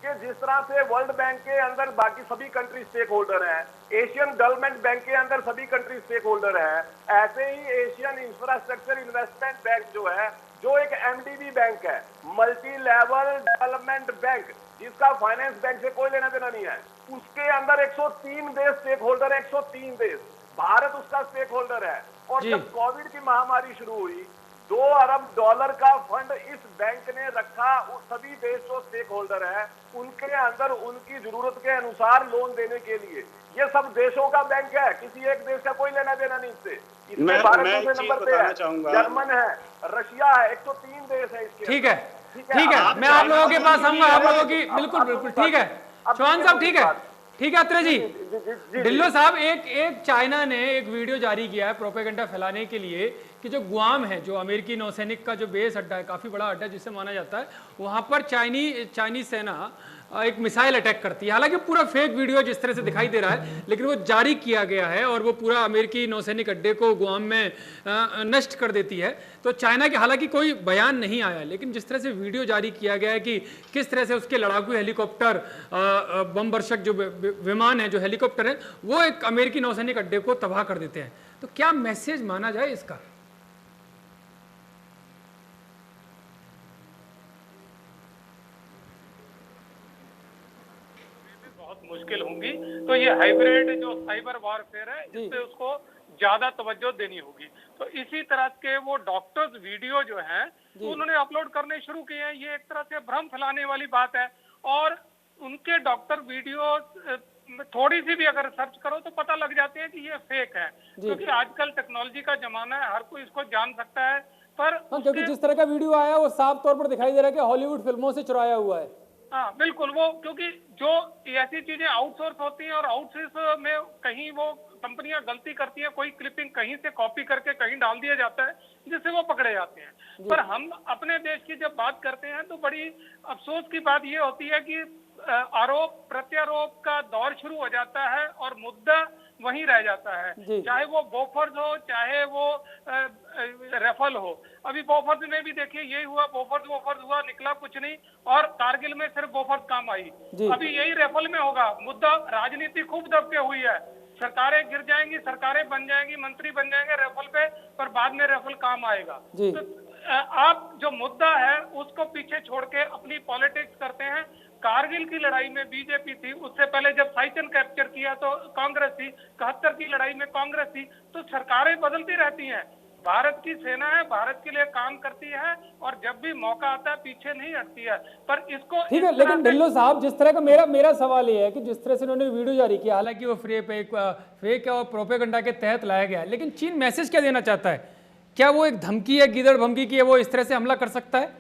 कि जिस तरह से वर्ल्ड बैंक के अंदर बाकी सभी कंट्री स्टेक होल्डर हैं, एशियन डेवलपमेंट बैंक के अंदर सभी कंट्री स्टेक होल्डर हैं, ऐसे ही एशियन इंफ्रास्ट्रक्चर इन्वेस्टमेंट बैंक जो है, जो एक एमडीबी बैंक है, मल्टी लेवल डेवलपमेंट बैंक, जिसका फाइनेंस बैंक से कोई लेना देना नहीं है, उसके अंदर 103 देश स्टेक होल्डर है। 103 देश, भारत उसका स्टेक होल्डर है। और जब कोविड की महामारी शुरू हुई, $2 अरब का फंड इस बैंक ने रखा। उस सभी देश जो स्टेक होल्डर है, उनके अंदर उनकी जरूरत के अनुसार लोन देने के लिए। ये सब देशों का बैंक है, किसी एक देश का कोई लेना देना नहीं इससे। इसमें भारत दूसरे नंबर पे है, जर्मन है, रशिया है, 103 देश है इसके। ठीक है, ठीक है, मैं आप लोगों के पास आऊंगा, आप लोगों की बिल्कुल बिल्कुल ठीक है चौहान साहब, ठीक है, ठीक है अत्रे जी। ढिल्लो साहब, एक चाइना ने एक वीडियो जारी किया है प्रोपेगेंडा फैलाने के लिए कि जो गुआम है, जो अमेरिकी नौसैनिक का जो बेस अड्डा है, काफी बड़ा अड्डा जिसे माना जाता है, वहां पर चाइनीज सेना एक मिसाइल अटैक करती है। हालांकि पूरा फेक वीडियो जिस तरह से दिखाई दे रहा है, लेकिन वो जारी किया गया है और वो पूरा अमेरिकी नौसैनिक अड्डे को गुआम में नष्ट कर देती है। तो चाइना के हालांकि कोई बयान नहीं आया, लेकिन जिस तरह से वीडियो जारी किया गया है कि किस तरह से उसके लड़ाकू हेलीकॉप्टर, बम वर्षक जो विमान है, जो हेलीकॉप्टर है, वो एक अमेरिकी नौसैनिक अड्डे को तबाह कर देते हैं। तो क्या मैसेज माना जाए इसका? मुश्किल होंगी। तो ये हाइब्रिड जो साइबर वॉरफेयर है, इससे उसको ज्यादा तवज्जो देनी होगी। तो इसी तरह के वो डॉक्टर्स वीडियो जो हैं, उन्होंने अपलोड करने शुरू किए हैं। ये एक तरह से भ्रम फैलाने वाली बात है। और उनके डॉक्टर वीडियो थोड़ी सी भी अगर सर्च करो तो पता लग जाते हैं कि ये फेक है, क्योंकि आजकल टेक्नोलॉजी का जमाना है, हर कोई इसको जान सकता है। पर क्योंकि जिस तरह का वीडियो आया वो साफ तौर पर दिखाई दे रहा है कि हॉलीवुड फिल्मों से चुराया हुआ है। हाँ बिल्कुल, वो क्योंकि जो ऐसी चीजें आउटसोर्स होती हैं और आउटसोर्स में कहीं वो कंपनियां गलती करती है, कोई क्लिपिंग कहीं से कॉपी करके कहीं डाल दिया जाता है, जिससे वो पकड़े जाते हैं। पर हम अपने देश की जब बात करते हैं तो बड़ी अफसोस की बात ये होती है कि आरोप प्रत्यारोप का दौर शुरू हो जाता है और मुद्दा वहीं रह जाता है, चाहे वो बोफर्स हो, चाहे वो राफेल हो। अभी बोफर्स में भी देखिए यही हुआ, बोफर्स हुआ, निकला कुछ नहीं, और कारगिल में सिर्फ बोफर्स काम आई। अभी यही राफेल में होगा। मुद्दा राजनीति खूब दबके हुई है, सरकारें गिर जाएंगी, सरकारें बन जाएंगी, मंत्री बन जाएंगे राफेल पे, पर बाद में राफेल काम आएगा। तो आप जो मुद्दा है उसको पीछे छोड़ के अपनी पॉलिटिक्स करते हैं। कारगिल की लड़ाई में बीजेपी थी, उससे पहले जब साइचन कैप्चर किया तो कांग्रेस थी, 71 की लड़ाई में कांग्रेस थी। तो सरकारें बदलती रहती हैं। भारत की सेना है, भारत के लिए काम करती है, और जब भी मौका आता है पीछे नहीं हटती है। पर इसको ठीक है, लेकिन ढिल्लो साहब, जिस तरह का मेरा सवाल ये है कि जिस तरह से उन्होंने वीडियो जारी किया, हालांकि वो फेक और प्रोपेगेंडा के तहत लाया गया है, लेकिन चीन मैसेज क्या देना चाहता है? क्या वो एक धमकी है, गीदड़ भमकी की है, वो इस तरह से हमला कर सकता है?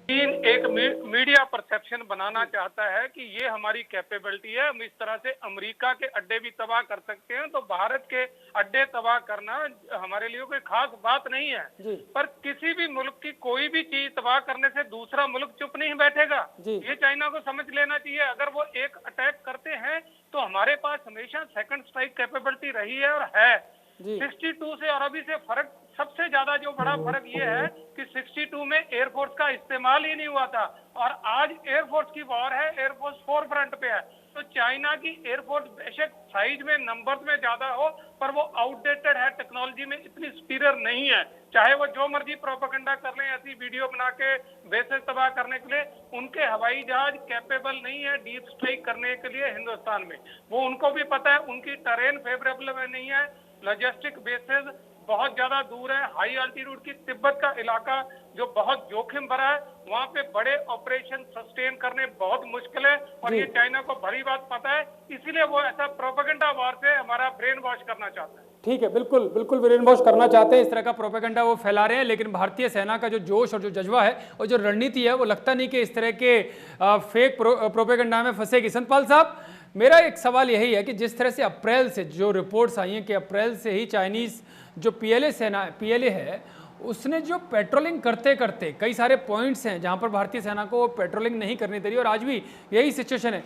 चीन एक मीडिया परसेप्शन बनाना चाहता है कि ये हमारी कैपेबिलिटी है, हम इस तरह से अमेरिका के अड्डे भी तबाह कर सकते हैं, तो भारत के अड्डे तबाह करना हमारे लिए कोई खास बात नहीं है। पर किसी भी मुल्क की कोई भी चीज तबाह करने से दूसरा मुल्क चुप नहीं बैठेगा, ये चाइना को समझ लेना चाहिए। अगर वो एक अटैक करते हैं तो हमारे पास हमेशा सेकंड स्ट्राइक कैपेबिलिटी रही है और है। 62 से और अभी से फर्क, सबसे ज्यादा जो बड़ा फर्क ये है कि 62 में एयरफोर्स का इस्तेमाल ही नहीं हुआ था और आज एयरफोर्स की वॉर है, एयरफोर्स फोर फ्रंट पे है। तो चाइना की एयरफोर्स बेशक साइज में नंबर्स में ज्यादा हो पर वो आउटडेटेड है, टेक्नोलॉजी में इतनी सुपीरियर नहीं है। चाहे वो जो मर्जी प्रोपेगेंडा कर लें, ऐसी वीडियो बना के बेसेस तबाह करने के लिए, उनके हवाई जहाज कैपेबल नहीं है डीप स्ट्राइक करने के लिए हिंदुस्तान में। वो उनको भी पता है, उनकी टेरेन फेवरेबल में नहीं है, लॉजिस्टिक बेसेस बहुत ज्यादा दूर है, हाई अल्टीट्यूड की तिब्बत का इलाका जो बहुत जोखिम भरा है, वहाँ पे बड़े ऑपरेशन सस्टेन करने बहुत मुश्किल है और ये चाइना को भली बात पता है, इसीलिए वो ऐसा प्रोपेगेंडा वॉर से हमारा ब्रेन वॉश करना चाहता है। ठीक है, बिल्कुल बिल्कुल ब्रेन वॉश करना चाहते हैं, इस तरह का प्रोपेगेंडा वो फैला रहे हैं। लेकिन भारतीय सेना का जो जोश और जो जज्बा है और जो रणनीति है वो लगता नहीं कि इस तरह के फेक प्रोपेगेंडा में फंसेगी। संतपाल साहब, मेरा एक सवाल यही है कि जिस तरह से अप्रैल से जो रिपोर्ट्स आई हैं कि अप्रैल से ही चाइनीज़ जो पीएलए है उसने जो पेट्रोलिंग करते करते कई सारे पॉइंट्स हैं जहां पर भारतीय सेना को पेट्रोलिंग नहीं करनी दे रही और आज भी यही सिचुएशन है,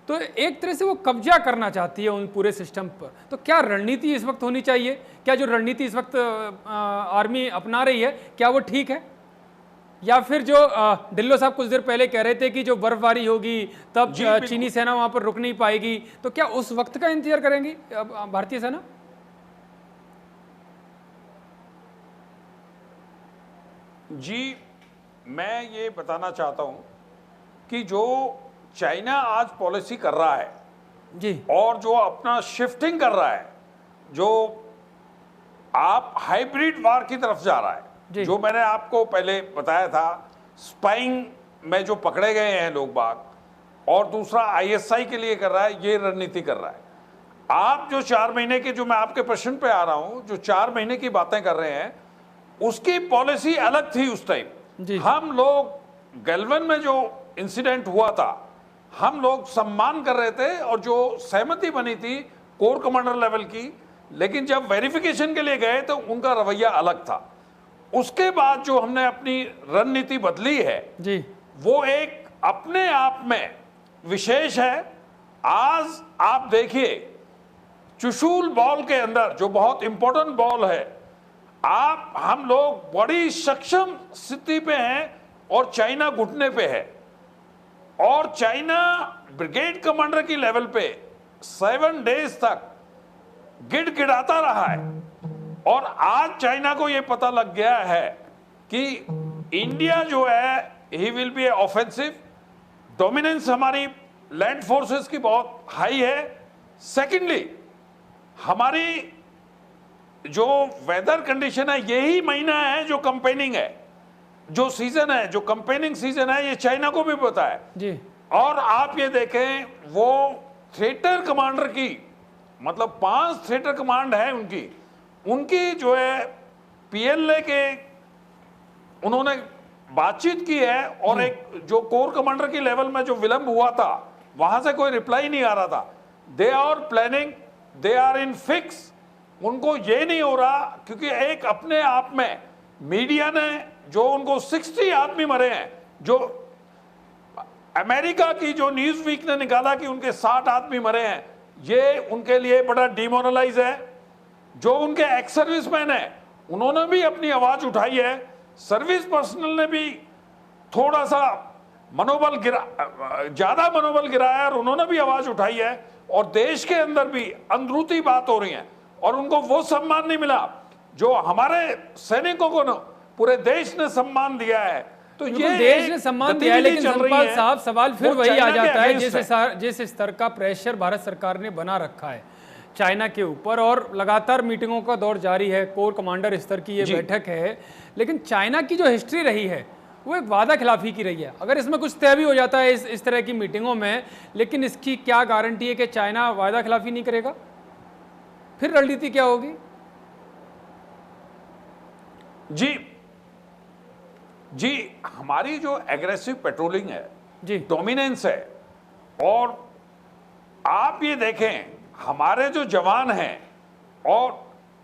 तो एक तरह से वो कब्जा करना चाहती है उन पूरे सिस्टम पर। तो क्या रणनीति इस वक्त होनी चाहिए? क्या जो रणनीति इस वक्त आर्मी अपना रही है क्या वो ठीक है, या फिर जो ढिल्लो साहब कुछ देर पहले कह रहे थे कि जो बर्फबारी होगी तब चीनी सेना वहां पर रुक नहीं पाएगी, तो क्या उस वक्त का इंतजार करेंगी भारतीय सेना? जी, मैं ये बताना चाहता हूं कि जो चाइना आज पॉलिसी कर रहा है जी, और जो अपना शिफ्टिंग कर रहा है, जो आप हाइब्रिड वार की तरफ जा रहा है, जो मैंने आपको पहले बताया था, स्पाइंग में जो पकड़े गए हैं लोग बाग, और दूसरा आईएसआई के लिए कर रहा है, ये रणनीति कर रहा है। आप जो 4 महीने के, जो मैं आपके प्रश्न पे आ रहा हूं, जो 4 महीने की बातें कर रहे हैं, उसकी पॉलिसी अलग थी उस टाइम। हम लोग गलवान में जो इंसिडेंट हुआ था, हम लोग सम्मान कर रहे थे और जो सहमति बनी थी कोर कमांडर लेवल की, लेकिन जब वेरिफिकेशन के लिए गए तो उनका रवैया अलग था। उसके बाद जो हमने अपनी रणनीति बदली है जी, वो एक अपने आप में विशेष है। आज आप देखिए चुशूल बॉल के अंदर जो बहुत इंपॉर्टेंट बॉल है, हम लोग बड़ी सक्षम स्थिति पे हैं और चाइना घुटने पे है, और चाइना ब्रिगेड कमांडर की लेवल पे 7 डेज तक गिड़गिड़ाता रहा है। और आज चाइना को यह पता लग गया है कि इंडिया जो है, he will be offensive, dominance हमारी लैंड फोर्सेस की बहुत हाई है। सेकेंडली, हमारी जो वेदर कंडीशन है, यही महीना है जो कंपेनिंग है, जो सीजन है, जो कंपेनिंग सीजन है, ये चाइना को भी पता है जी। और आप ये देखें, वो थिएटर कमांडर की, मतलब 5 थिएटर कमांड है उनकी जो है पीएलए के, उन्होंने बातचीत की है, और एक जो कोर कमांडर की लेवल में जो विलंब हुआ था, वहां से कोई रिप्लाई नहीं आ रहा था। They are planning, they are in fix. उनको ये नहीं हो रहा, क्योंकि एक अपने आप में मीडिया ने जो उनको 60 आदमी मरे हैं, जो अमेरिका की जो न्यूज वीक ने निकाला कि उनके 60 आदमी मरे हैं, ये उनके लिए बड़ा डिमोरलाइज है। जो उनके एक्स सर्विसमैन है, उन्होंने भी अपनी आवाज उठाई है, सर्विस पर्सनल ने भी थोड़ा सा मनोबल ज्यादा मनोबल गिराया और उन्होंने भी आवाज उठाई है, और देश के अंदर भी अंदरूनी बात हो रही है, और उनको वो सम्मान नहीं मिला जो हमारे सैनिकों को ना पूरे देश ने सम्मान दिया है। तो ये देश ने सम्मान दिया है, लेकिन संतपाल साहब सवाल फिर वही आ जाता है, जिस स्तर का प्रेशर भारत सरकार ने बना रखा है चाइना के ऊपर, और लगातार मीटिंगों का दौर जारी है, कोर कमांडर स्तर की ये बैठक है, लेकिन चाइना की जो हिस्ट्री रही है वो एक वादा खिलाफी की रही है। अगर इसमें कुछ तय भी हो जाता है इस तरह की मीटिंगों में, लेकिन इसकी क्या गारंटी है कि चाइना वादा खिलाफी नहीं करेगा? फिर रणनीति क्या होगी? जी, जी, हमारी जो एग्रेसिव पेट्रोलिंग है, जी डोमिनेंस है, और आप ये देखें हमारे जो जवान हैं और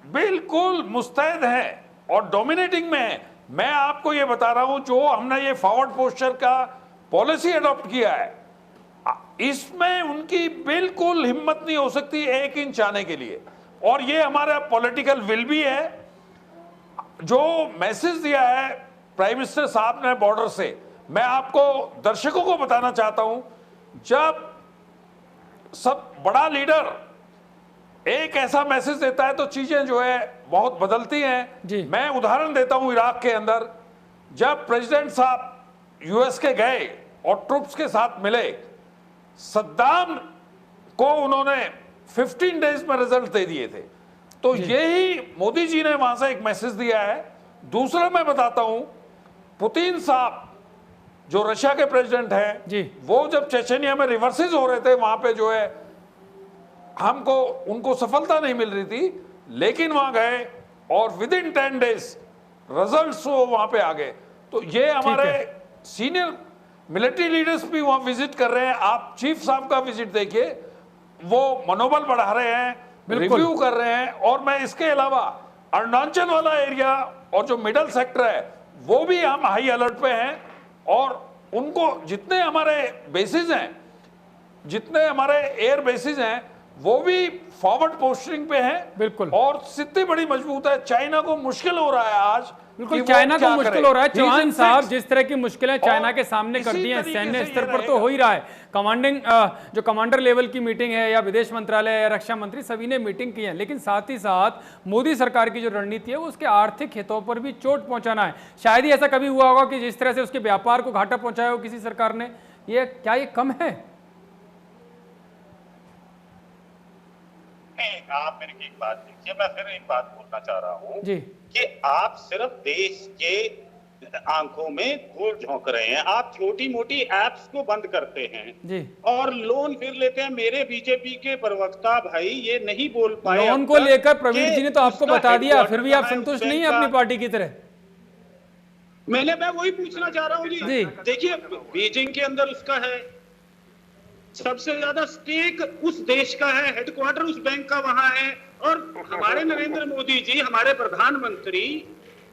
बिल्कुल मुस्तैद हैं और डोमिनेटिंग में हैं। मैं आपको ये बता रहा हूं, जो हमने ये फॉरवर्ड पोस्चर का पॉलिसी अडॉप्ट किया है, इसमें उनकी बिल्कुल हिम्मत नहीं हो सकती 1 इंच आने के लिए। और ये हमारा पॉलिटिकल विल भी है। जो मैसेज दिया है प्राइम मिनिस्टर साहब ने बॉर्डर से, मैं आपको दर्शकों को बताना चाहता हूं, जब सब बड़ा लीडर एक ऐसा मैसेज देता है तो चीजें जो है बहुत बदलती हैं। मैं उदाहरण देता हूं, इराक के अंदर जब प्रेसिडेंट साहब यूएस के गए और ट्रूप्स के साथ मिले, सद्दाम को उन्होंने 15 डेज में रिजल्ट दे दिए थे। तो यही मोदी जी ने वहां से एक मैसेज दिया है। दूसरा मैं बताता हूं, पुतिन साहब जो रशिया के प्रेसिडेंट हैं, वो जब चेचेनिया में रिवर्सेस हो रहे थे, वहां पे जो है हमको उनको सफलता नहीं मिल रही थी, लेकिन वहां गए और विद इन 10 डेज रिजल्ट्स वो वहां पे आ गए। तो ये हमारे सीनियर मिलिट्री लीडर्स भी वहां विजिट कर रहे हैं। आप चीफ साहब का विजिट देखिए, वो मनोबल बढ़ा रहे हैं, रिव्यू कर रहे हैं। और मैं इसके अलावा अरुणाचल वाला एरिया और जो मिडल सेक्टर है, वो भी हम हाई अलर्ट पे हैं। और उनको जितने हमारे बेसिस हैं, जितने हमारे एयर बेसिस हैं, वो भी फॉरवर्ड पोस्टरिंग पे हैं। बिल्कुल। और स्थिति बड़ी मजबूत है। चाइना को मुश्किल हो रहा है आज, बिल्कुल चाइना को मुश्किल हो रहा है। चौहान साहब, जिस तरह की मुश्किलें चाइना के सामने कर दी हैं, सैन्य स्तर पर तो हो ही रहा है। कमांडिंग जो कमांडर लेवल की मीटिंग है, या विदेश मंत्रालय या रक्षा मंत्री, सभी ने मीटिंग की है, लेकिन साथ ही साथ मोदी सरकार की जो रणनीति है वो उसके आर्थिक हितों पर भी चोट पहुंचाना है। शायद ही ऐसा कभी हुआ होगा कि जिस तरह से उसके व्यापार को घाटा पहुंचाया हो किसी सरकार ने। क्या ये कम है? आप मेरी एक बात देखिए, मैं फिर एक बात बोलना चाह रहा हूँ कि आप सिर्फ देश के आंखों में धूल झोंक रहे हैं। आप छोटी मोटी एप्स को बंद करते हैं और लोन फिर लेते हैं। मेरे बीजेपी के प्रवक्ता भाई ये नहीं बोल पाए। लोन को लेकर प्रवीण जी ने तो आपको बता दिया, फिर भी आप संतुष्ट नहीं है अपनी पार्टी की तरह। मैं वही पूछना चाह रहा हूँ जी। देखिए, बीजिंग के अंदर उसका है, सबसे ज्यादा स्टेक उस देश का है, हेडक्वार्टर उस बैंक का वहां है। और हमारे नरेंद्र मोदी जी, हमारे प्रधानमंत्री,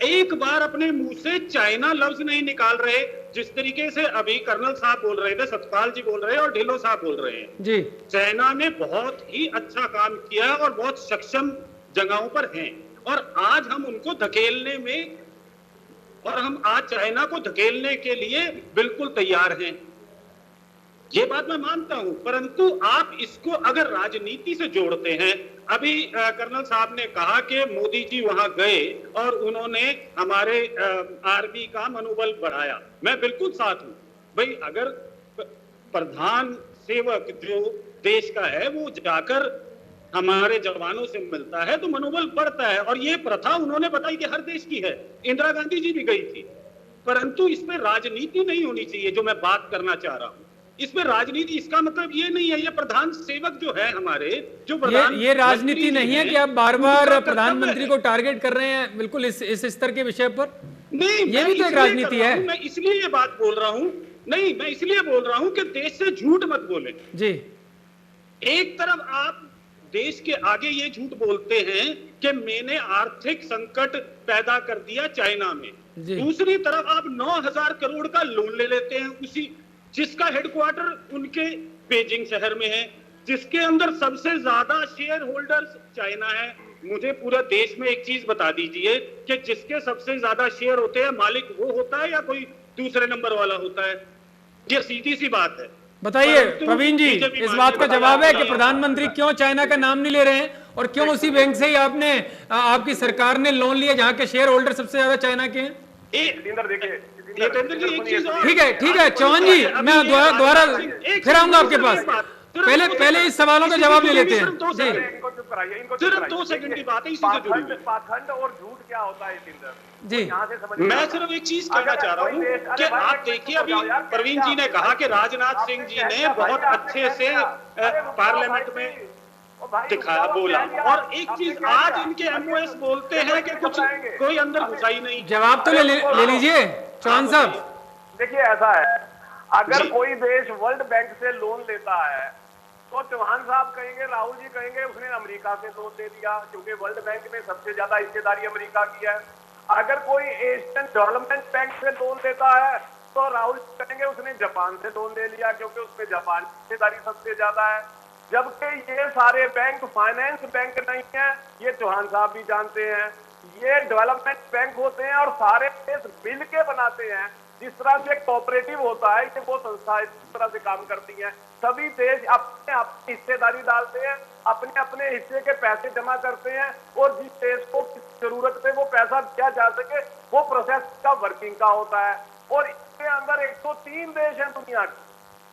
एक बार अपने मुंह से चाइना लफ्ज नहीं निकाल रहे। जिस तरीके से अभी कर्नल साहब बोल रहे थे, सतपाल जी बोल रहे हैं और ढिल्लों साहब बोल रहे हैं जी, चाइना ने बहुत ही अच्छा काम किया और बहुत सक्षम जगहों पर हैं। और आज हम उनको धकेलने में, और हम आज चाइना को धकेलने के लिए बिल्कुल तैयार हैं। ये बात मैं मानता हूं, परंतु आप इसको अगर राजनीति से जोड़ते हैं, अभी कर्नल साहब ने कहा कि मोदी जी वहां गए और उन्होंने हमारे आर्मी का मनोबल बढ़ाया। मैं बिल्कुल साथ हूं भाई। अगर प्रधान सेवक जो देश का है वो जाकर हमारे जवानों से मिलता है तो मनोबल बढ़ता है। और ये प्रथा उन्होंने बताई कि हर देश की है, इंदिरा गांधी जी भी गई थी। परंतु इसमें राजनीति नहीं होनी चाहिए, जो मैं बात करना चाह रहा हूं। इसमें राजनीति, इसका मतलब ये नहीं है, ये प्रधान सेवक जो है हमारे, जो प्रधान, ये राजनीति नहीं है कि आप बार बार प्रधानमंत्री को टारगेट कर रहे हैं, बिल्कुल इस स्तर के विषय पर। नहीं, ये भी तो एक राजनीति है। मैं इसलिए ये बात बोल रहा हूं, नहीं, मैं इसलिए बोल रहा हूं कि देश से झूठ मत बोले जी। एक तरफ आप देश के आगे ये झूठ बोलते हैं कि मैंने आर्थिक संकट पैदा कर दिया चाइना में, दूसरी तरफ आप 9,000 करोड़ का लोन ले लेते हैं, उसी जिसका हेडक्वार्टर उनके बीजिंग शहर में है, जिसके अंदर सबसे ज्यादा शेयर होल्डर्स चाइना है। मुझे पूरे देश में एक चीज बता दीजिए कि जिसके सबसे ज्यादा शेयर होते हैं, मालिक वो होता है या कोई दूसरे नंबर वाला होता है? ये सीधी सी बात है। बताइए प्रवीण जी, इस बात का जवाब है कि प्रधानमंत्री क्यों चाइना का नाम नहीं ले रहे हैं, और क्यों उसी बैंक से ही आपकी सरकार ने लोन लिया जहां के शेयर होल्डर सबसे ज्यादा चाइना के हैं? ठीक है चौहान जी, मैं दोबारा फिर आऊंगा आपके पास। पहले इस सवालों का जवाब ले लेते हैं। सिर्फ 2 सेकंड की बात है, इसी से जुड़ी हुई। पाखंड और झूठ क्या होता है जी, मैं सिर्फ एक चीज कहना चाह रहा हूँ कि आप देखिए, अभी प्रवीण जी ने कहा कि राजनाथ सिंह जी ने बहुत अच्छे से पार्लियामेंट में दिखाया, बोला। और एक चीज आज इनके एमओएस बोलते हैं कि कुछ कोई अंदर घुसाई नहीं। जवाब तो ले लीजिए चौहान साहब, देखिए ऐसा है, अगर जी। कोई देश वर्ल्ड बैंक से लोन लेता है तो चौहान साहब कहेंगे, राहुल जी कहेंगे उसने अमेरिका से लोन ले लिया, क्योंकि वर्ल्ड बैंक में सबसे ज्यादा हिस्सेदारी अमेरिका की है। अगर कोई एशियन डेवलपमेंट बैंक से लोन लेता है तो राहुल जी कहेंगे उसने जापान से लोन ले लिया, क्योंकि उसमें जापान की हिस्सेदारी सबसे ज्यादा है। जबकि ये सारे बैंक फाइनेंस बैंक नहीं है, ये चौहान साहब भी जानते हैं। ये डेवलपमेंट बैंक होते हैं और सारे देश मिल के बनाते हैं। जिस तरह से कोऑपरेटिव होता है, ये वो संस्था इस तरह से काम करती हैं। सभी देश अपने अपनी हिस्सेदारी डालते हैं, अपने अपने हिस्से के पैसे जमा करते हैं, और जिस देश को किस जरूरत पे वो पैसा दिया जा सके वो प्रोसेस का वर्किंग का होता है। और इसके अंदर 103 देश हैं दुनिया के,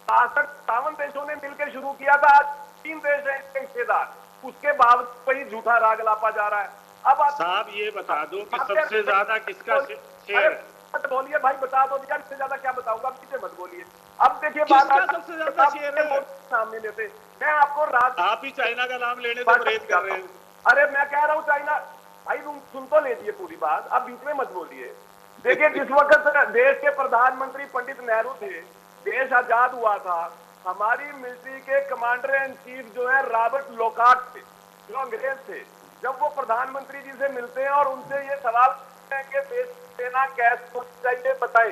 57 देशों ने मिलकर शुरू किया था, आज 3 देश हैं इसके हिस्सेदार। उसके बावजूद वही झूठा राग लापा जा रहा है। अब आप साहब ये बता दो कि सबसे ज्यादा किसका शेयर है? मत बोलिए भाई, बता दो यार, इससे ज्यादा क्या बताऊंगा, पीछे मत बोलिए। अब देखिए किसका सबसे ज्यादा शेयर है? नाम नहीं लेते, मैं आपको राज आप ही चाइना का नाम लेने से परहेज कर रहे हैं। अरे मैं कह रहा हूँ चाइना, भाई तुम सुन तो लीजिए पूरी बात, अब बीच में मत बोलिए। देखिए जिस वक्त देश के प्रधानमंत्री पंडित नेहरू थे, देश आजाद हुआ था, हमारी मिलिट्री के कमांडर इन चीफ जो है रॉबर्ट लोकार्ट थे, जो अंग्रेज थे। जब वो प्रधानमंत्री जी से मिलते हैं और उनसे ये सवाल करते हैं कि देश सेना कैसे चाहिए बताए,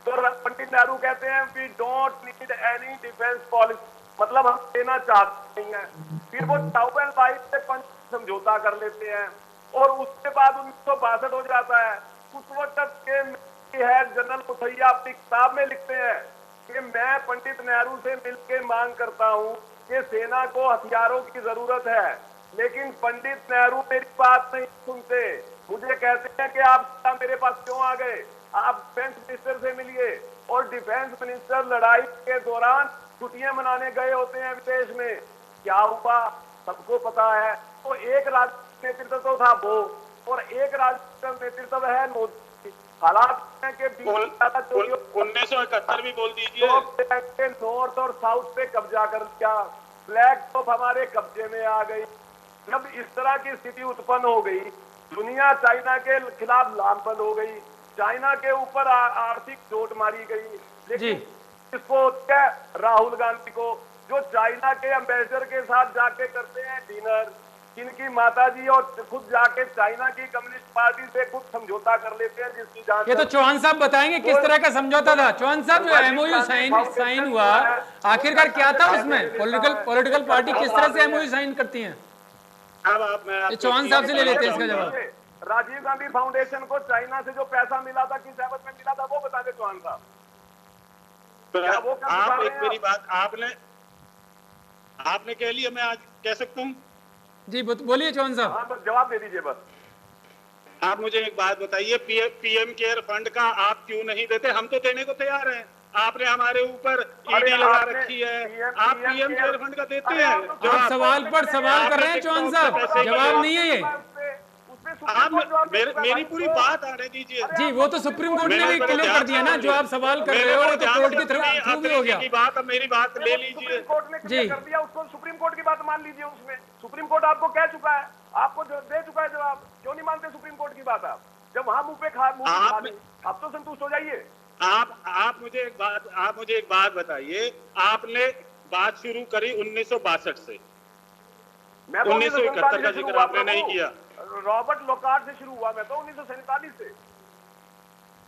तो पंडित नेहरू कहते हैं we don't need any defence policy, मतलब हम सेना चाहते नहीं है। फिर वो 1922 से समझौता कर लेते हैं, और उसके बाद 1962 हो जाता है। उस वक्त के जनरल मुथैया अपनी किताब में लिखते हैं कि मैं पंडित नेहरू से मिलकर मांग करता हूं कि सेना को हथियारों की जरूरत है, लेकिन पंडित नेहरू मेरी बात नहीं सुनते। मुझे कहते हैं कि आप मेरे पास क्यों आ गए, आप डिफेंस मिनिस्टर से मिलिए, और डिफेंस मिनिस्टर लड़ाई के दौरान छुट्टियां मनाने गए होते हैं विदेश में। क्या हुआ सबको पता है। तो एक राजनीतिक नेतृत्व तो था वो, और एक राजनीतिक नेतृत्व है मोदी। हालात है कि 1971 भी बोल दीजिए। नॉर्थ और साउथ पे कब्जा कर लिया, ब्लैक टॉप हमारे कब्जे में आ गई। जब इस तरह की स्थिति उत्पन्न हो गई, दुनिया चाइना के खिलाफ लामबंद हो गई, चाइना के ऊपर आर्थिक चोट मारी गई। लेकिन इसको राहुल गांधी को, जो चाइना के एम्बेसडर के साथ जाके करते हैं डिनर, जिनकी माताजी और खुद जाके चाइना की कम्युनिस्ट पार्टी से खुद समझौता कर लेते हैं, जिसकी जांच ये तो चौहान साहब बताएंगे किस तरह का समझौता था। चौहान साहब, जो एमओयू साइन हुआ आखिरकार क्या था उसमें? पॉलिटिकल पार्टी किस तरह से एमओयू साइन करती हैं? अब आप मैं चौहान साहब से ले लेते हैं इसका जवाब। राजीव गांधी फाउंडेशन को चाइना से जो पैसा मिला था, किस एवज में मिला था, वो बता दे चौहान साहब। आप एक मेरी बात आपने कह लिया, मैं आज कह सकता हूँ? जी बोलिए चौहान साहब। हाँ, बस जवाब दे दीजिए बस। आप मुझे एक बात बताइए, पीएम केयर फंड का आप क्यों नहीं देते? हम तो देने को तैयार हैं। आपने हमारे ऊपर ईडी लगा रखी है, आप पीएम केयर फंड का देते हैं? जो आप सवाल पर सवाल कर रहे हैं चौहान साहब, जवाब नहीं है ये। आप मेरी पूरी बात आने दीजिए। जी वो तो सुप्रीम कोर्ट ने भी क्लियर कर दिया ना, जो आप सवाल कर रहे हो तो कोर्ट के थ्रू भी हो गया। बात, अब मेरी बात ले लीजिए। सुप्रीम कोर्ट ने क्लियर कर दिया, उसको सुप्रीम कोर्ट की बात मान लीजिए। उसमें सुप्रीम कोर्ट आपको कह चुका है, आपको जो दे चुका है जवाब। क्यों नहीं मानते सुप्रीम कोर्ट की बात? आप जब वहां मुंह पे खा आप तो संतुष्ट हो जाइए। आप मुझे एक बात बताइए, आपने बात शुरू करी 1962 से, 1971 का जिक्र आपने नहीं किया। रॉबर्ट लोकार्ट से शुरू हुआ, मैं तो 1947 से।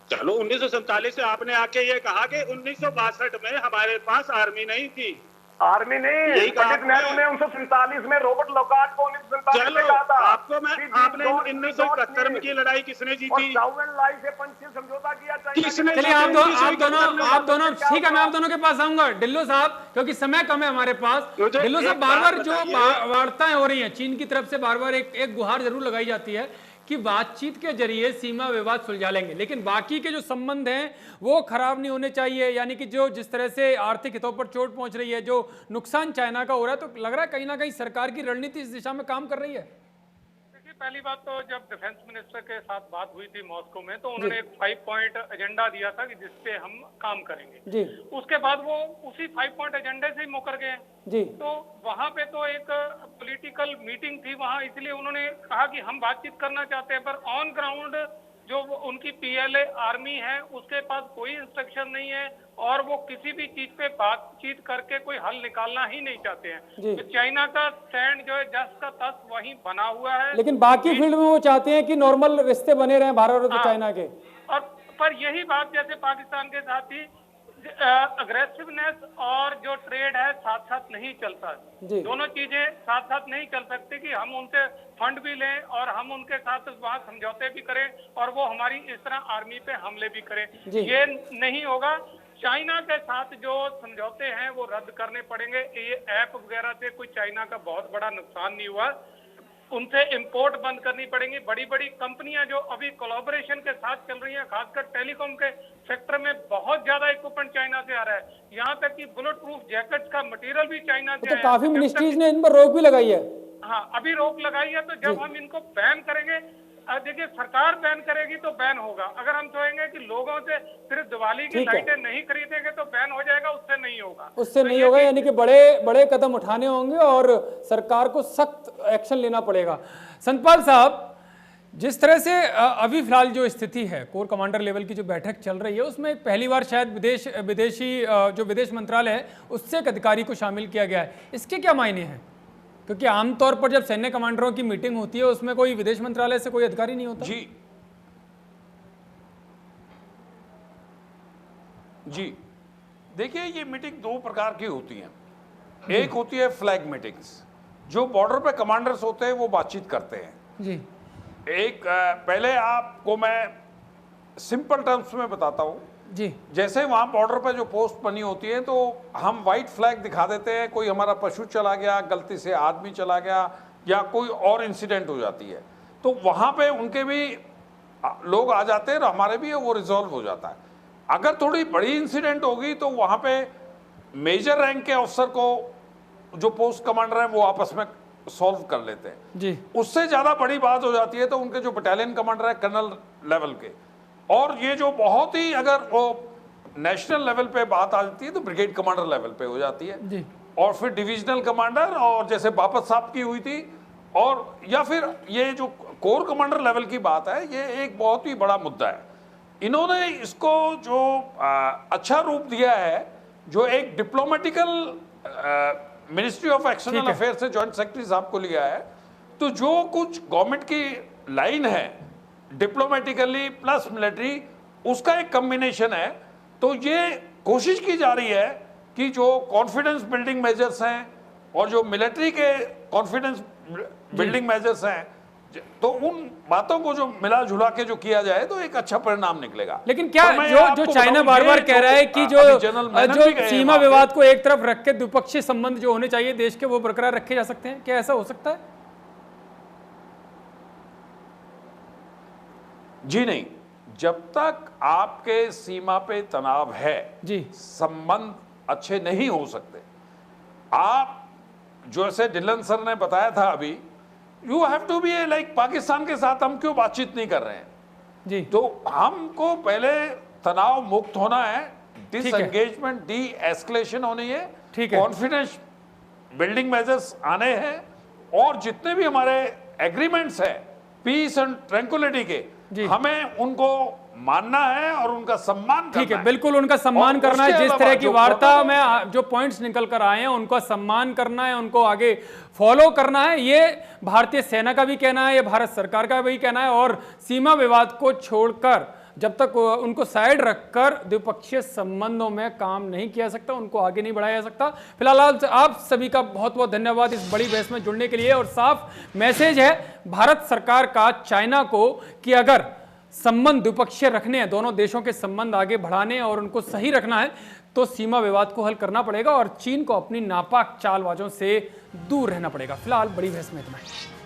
चलो 1947 से आपने आके ये कहा कि 1962 में हमारे पास आर्मी नहीं थी। आर्मी नहीं, पंडित नेहरू ने 1947 में रॉबर्ट लोकार्ट को 1947 में कहा था। आपको आपने 1971 की लड़ाई किसने जीती? लाई से पंचशील समझौता किया किसने? चलिए आप दोनों ठीक है, मैं आप दोनों के पास आऊंगा। ढिल्लो साहब, क्योंकि समय कम है हमारे पास। ढिल्लो साहब, बार-बार जो वार्ताएं हो रही हैं चीन की तरफ से, बार-बार एक गुहार जरूर लगाई जाती है कि बातचीत के जरिए सीमा विवाद सुलझा लेंगे, लेकिन बाकी के जो संबंध हैं वो खराब नहीं होने चाहिए। यानी कि जो जिस तरह से आर्थिक हितों पर चोट पहुंच रही है, जो नुकसान चाइना का हो रहा है, तो लग रहा है कहीं ना कहीं सरकार की रणनीति इस दिशा में काम कर रही है। देखिए, पहली बात तो जब डिफेंस मिनिस्टर के साथ बात हुई थी मॉस्को में, तो उन्होंने एक 5 पॉइंट एजेंडा दिया था कि जिसपे हम काम करेंगे जी। उसके बाद वो उसी 5 पॉइंट एजेंडे से ही मुकर गए जी। तो वहां पे तो एक पॉलिटिकल मीटिंग थी वहां, इसलिए उन्होंने कहा कि हम बातचीत करना चाहते हैं, पर ऑन ग्राउंड जो उनकी PLA आर्मी है उसके पास कोई इंस्ट्रक्शन नहीं है और वो किसी भी चीज पे बातचीत करके कोई हल निकालना ही नहीं चाहते हैं। तो चाइना का स्टैंड जो है जस का तस वहीं बना हुआ है। लेकिन बाकी फील्ड में वो चाहते हैं कि नॉर्मल रिश्ते बने रहें भारत और चाइना के। और पर यही बात जैसे पाकिस्तान के साथ ही अग्रेसिवनेस और जो ट्रेड है साथ साथ नहीं चलता। दोनों चीजें साथ साथ नहीं चल सकती कि हम उनसे फंड भी लें और हम उनके साथ वहां समझौते भी करें और वो हमारी इस तरह आर्मी पे हमले भी करें। ये नहीं होगा। चाइना के साथ जो समझौते हैं वो रद्द करने पड़ेंगे। ये ऐप वगैरह से कोई चाइना का बहुत बड़ा नुकसान नहीं हुआ। उनसे इंपोर्ट बंद करनी पड़ेंगी। बड़ी बड़ी कंपनियां जो अभी कोलैबोरेशन के साथ चल रही हैं, खासकर टेलीकॉम के सेक्टर में बहुत ज्यादा इक्विपमेंट चाइना से आ रहा है। यहाँ तक कि बुलेट प्रूफ जैकेट्स का मटेरियल भी चाइना से तो काफी मिनिस्ट्रीज ने इन पर रोक भी लगाई है। हाँ, अभी रोक लगाई है। तो जब हम इनको बैन करेंगे, देखिए सरकार बैन करेगी तो बैन होगा। अगर हम कहेंगे कि लोगों से सिर्फ दिवाली की लाइटें नहीं खरीदेंगे तो बैन हो जाएगा, उससे नहीं होगा। उससे नहीं होगा, यानी कि बड़े बड़े कदम उठाने होंगे और सरकार को सख्त एक्शन लेना पड़ेगा। संतपाल साहब, जिस तरह से अभी फिलहाल जो स्थिति है, कोर कमांडर लेवल की जो बैठक चल रही है, उसमें पहली बार शायद विदेश मंत्रालय है उससे एक अधिकारी को शामिल किया गया है। इसके क्या मायने हैं? क्योंकि आमतौर पर जब सैन्य कमांडरों की मीटिंग होती है उसमें कोई विदेश मंत्रालय से कोई अधिकारी नहीं होता। जी देखिए, ये मीटिंग दो प्रकार की होती है। एक होती है फ्लैग मीटिंग्स, जो बॉर्डर पे कमांडर्स होते हैं वो बातचीत करते हैं। जी, एक पहले आपको मैं सिंपल टर्म्स में बताता हूँ। जी, जैसे वहां बॉर्डर पे जो पोस्ट बनी होती है तो हम व्हाइट फ्लैग दिखा देते हैं, कोई हमारा पशु चला गया, गलती से आदमी चला गया या कोई और इंसिडेंट हो जाती है, तो वहां पे उनके भी लोग आ जाते हैं और हमारे भी वो रिजॉल्व हो जाता है। अगर थोड़ी बड़ी इंसिडेंट होगी तो वहां पे मेजर रैंक के अफसर को जो पोस्ट कमांडर है वो आपस में सॉल्व कर लेते हैं। जी, उससे ज्यादा बड़ी बात हो जाती है तो उनके जो बटालियन कमांडर है कर्नल लेवल के, और ये जो बहुत ही अगर वो नेशनल लेवल पे बात आ जाती है तो ब्रिगेड कमांडर लेवल पे हो जाती है जी, और फिर डिविजनल कमांडर, और जैसे बापत साहब की हुई थी, और या फिर ये जो कोर कमांडर लेवल की बात है, ये एक बहुत ही बड़ा मुद्दा है। इन्होंने इसको जो अच्छा रूप दिया है, जो एक डिप्लोमेटिकल मिनिस्ट्री ऑफ एक्सटर्नल अफेयर से जॉइंट सेक्रेटरी साहब को लिया है। तो जो कुछ गवर्नमेंट की लाइन है डिप्लोमेटिकली प्लस मिलिट्री, उसका एक कॉम्बिनेशन है। तो ये कोशिश की जा रही है कि जो कॉन्फिडेंस बिल्डिंग मेजर्स हैं और जो मिलिट्री के कॉन्फिडेंस बिल्डिंग मेजर्स हैं, तो उन बातों को जो मिला जुला के जो किया जाए तो एक अच्छा परिणाम निकलेगा। लेकिन क्या जो चाइना बार बार कह रहा है कि जो सीमा विवाद को एक तरफ रख के द्विपक्षीय संबंध जो होने चाहिए देश के वो बरकरार रखे जा सकते हैं, क्या ऐसा हो सकता है? जी नहीं, जब तक आपके सीमा पे तनाव है जी, संबंध अच्छे नहीं हो सकते। आप जैसे डिलन सर ने बताया था अभी, you have to be like Pakistan के साथ हम क्यों बातचीत नहीं कर रहे हैं जी, तो हमको पहले तनाव मुक्त होना है, डिसएंगेजमेंट डी एस्केलेशन होनी है, कॉन्फिडेंस बिल्डिंग मेजर्स आने हैं, और जितने भी हमारे एग्रीमेंट्स हैं पीस एंड ट्रैंक्विलिटी के, हमें उनको मानना है और उनका सम्मान करना है। ठीक है, बिल्कुल उनका सम्मान करना है। जिस तरह की वार्ता में जो पॉइंट्स निकल कर आए हैं उनका सम्मान करना है, उनको आगे फॉलो करना है। ये भारतीय सेना का भी कहना है, ये भारत सरकार का भी कहना है। और सीमा विवाद को छोड़कर जब तक उनको साइड रखकर द्विपक्षीय संबंधों में काम नहीं किया सकता, उनको आगे नहीं बढ़ाया जा सकता। फिलहाल आप सभी का बहुत बहुत धन्यवाद इस बड़ी बहस में जुड़ने के लिए। और साफ मैसेज है भारत सरकार का चाइना को कि अगर संबंध द्विपक्षीय रखने हैं, दोनों देशों के संबंध आगे बढ़ाने और उनको सही रखना है, तो सीमा विवाद को हल करना पड़ेगा और चीन को अपनी नापाक चालबाजों से दूर रहना पड़ेगा। फिलहाल बड़ी बहस में इतना ही।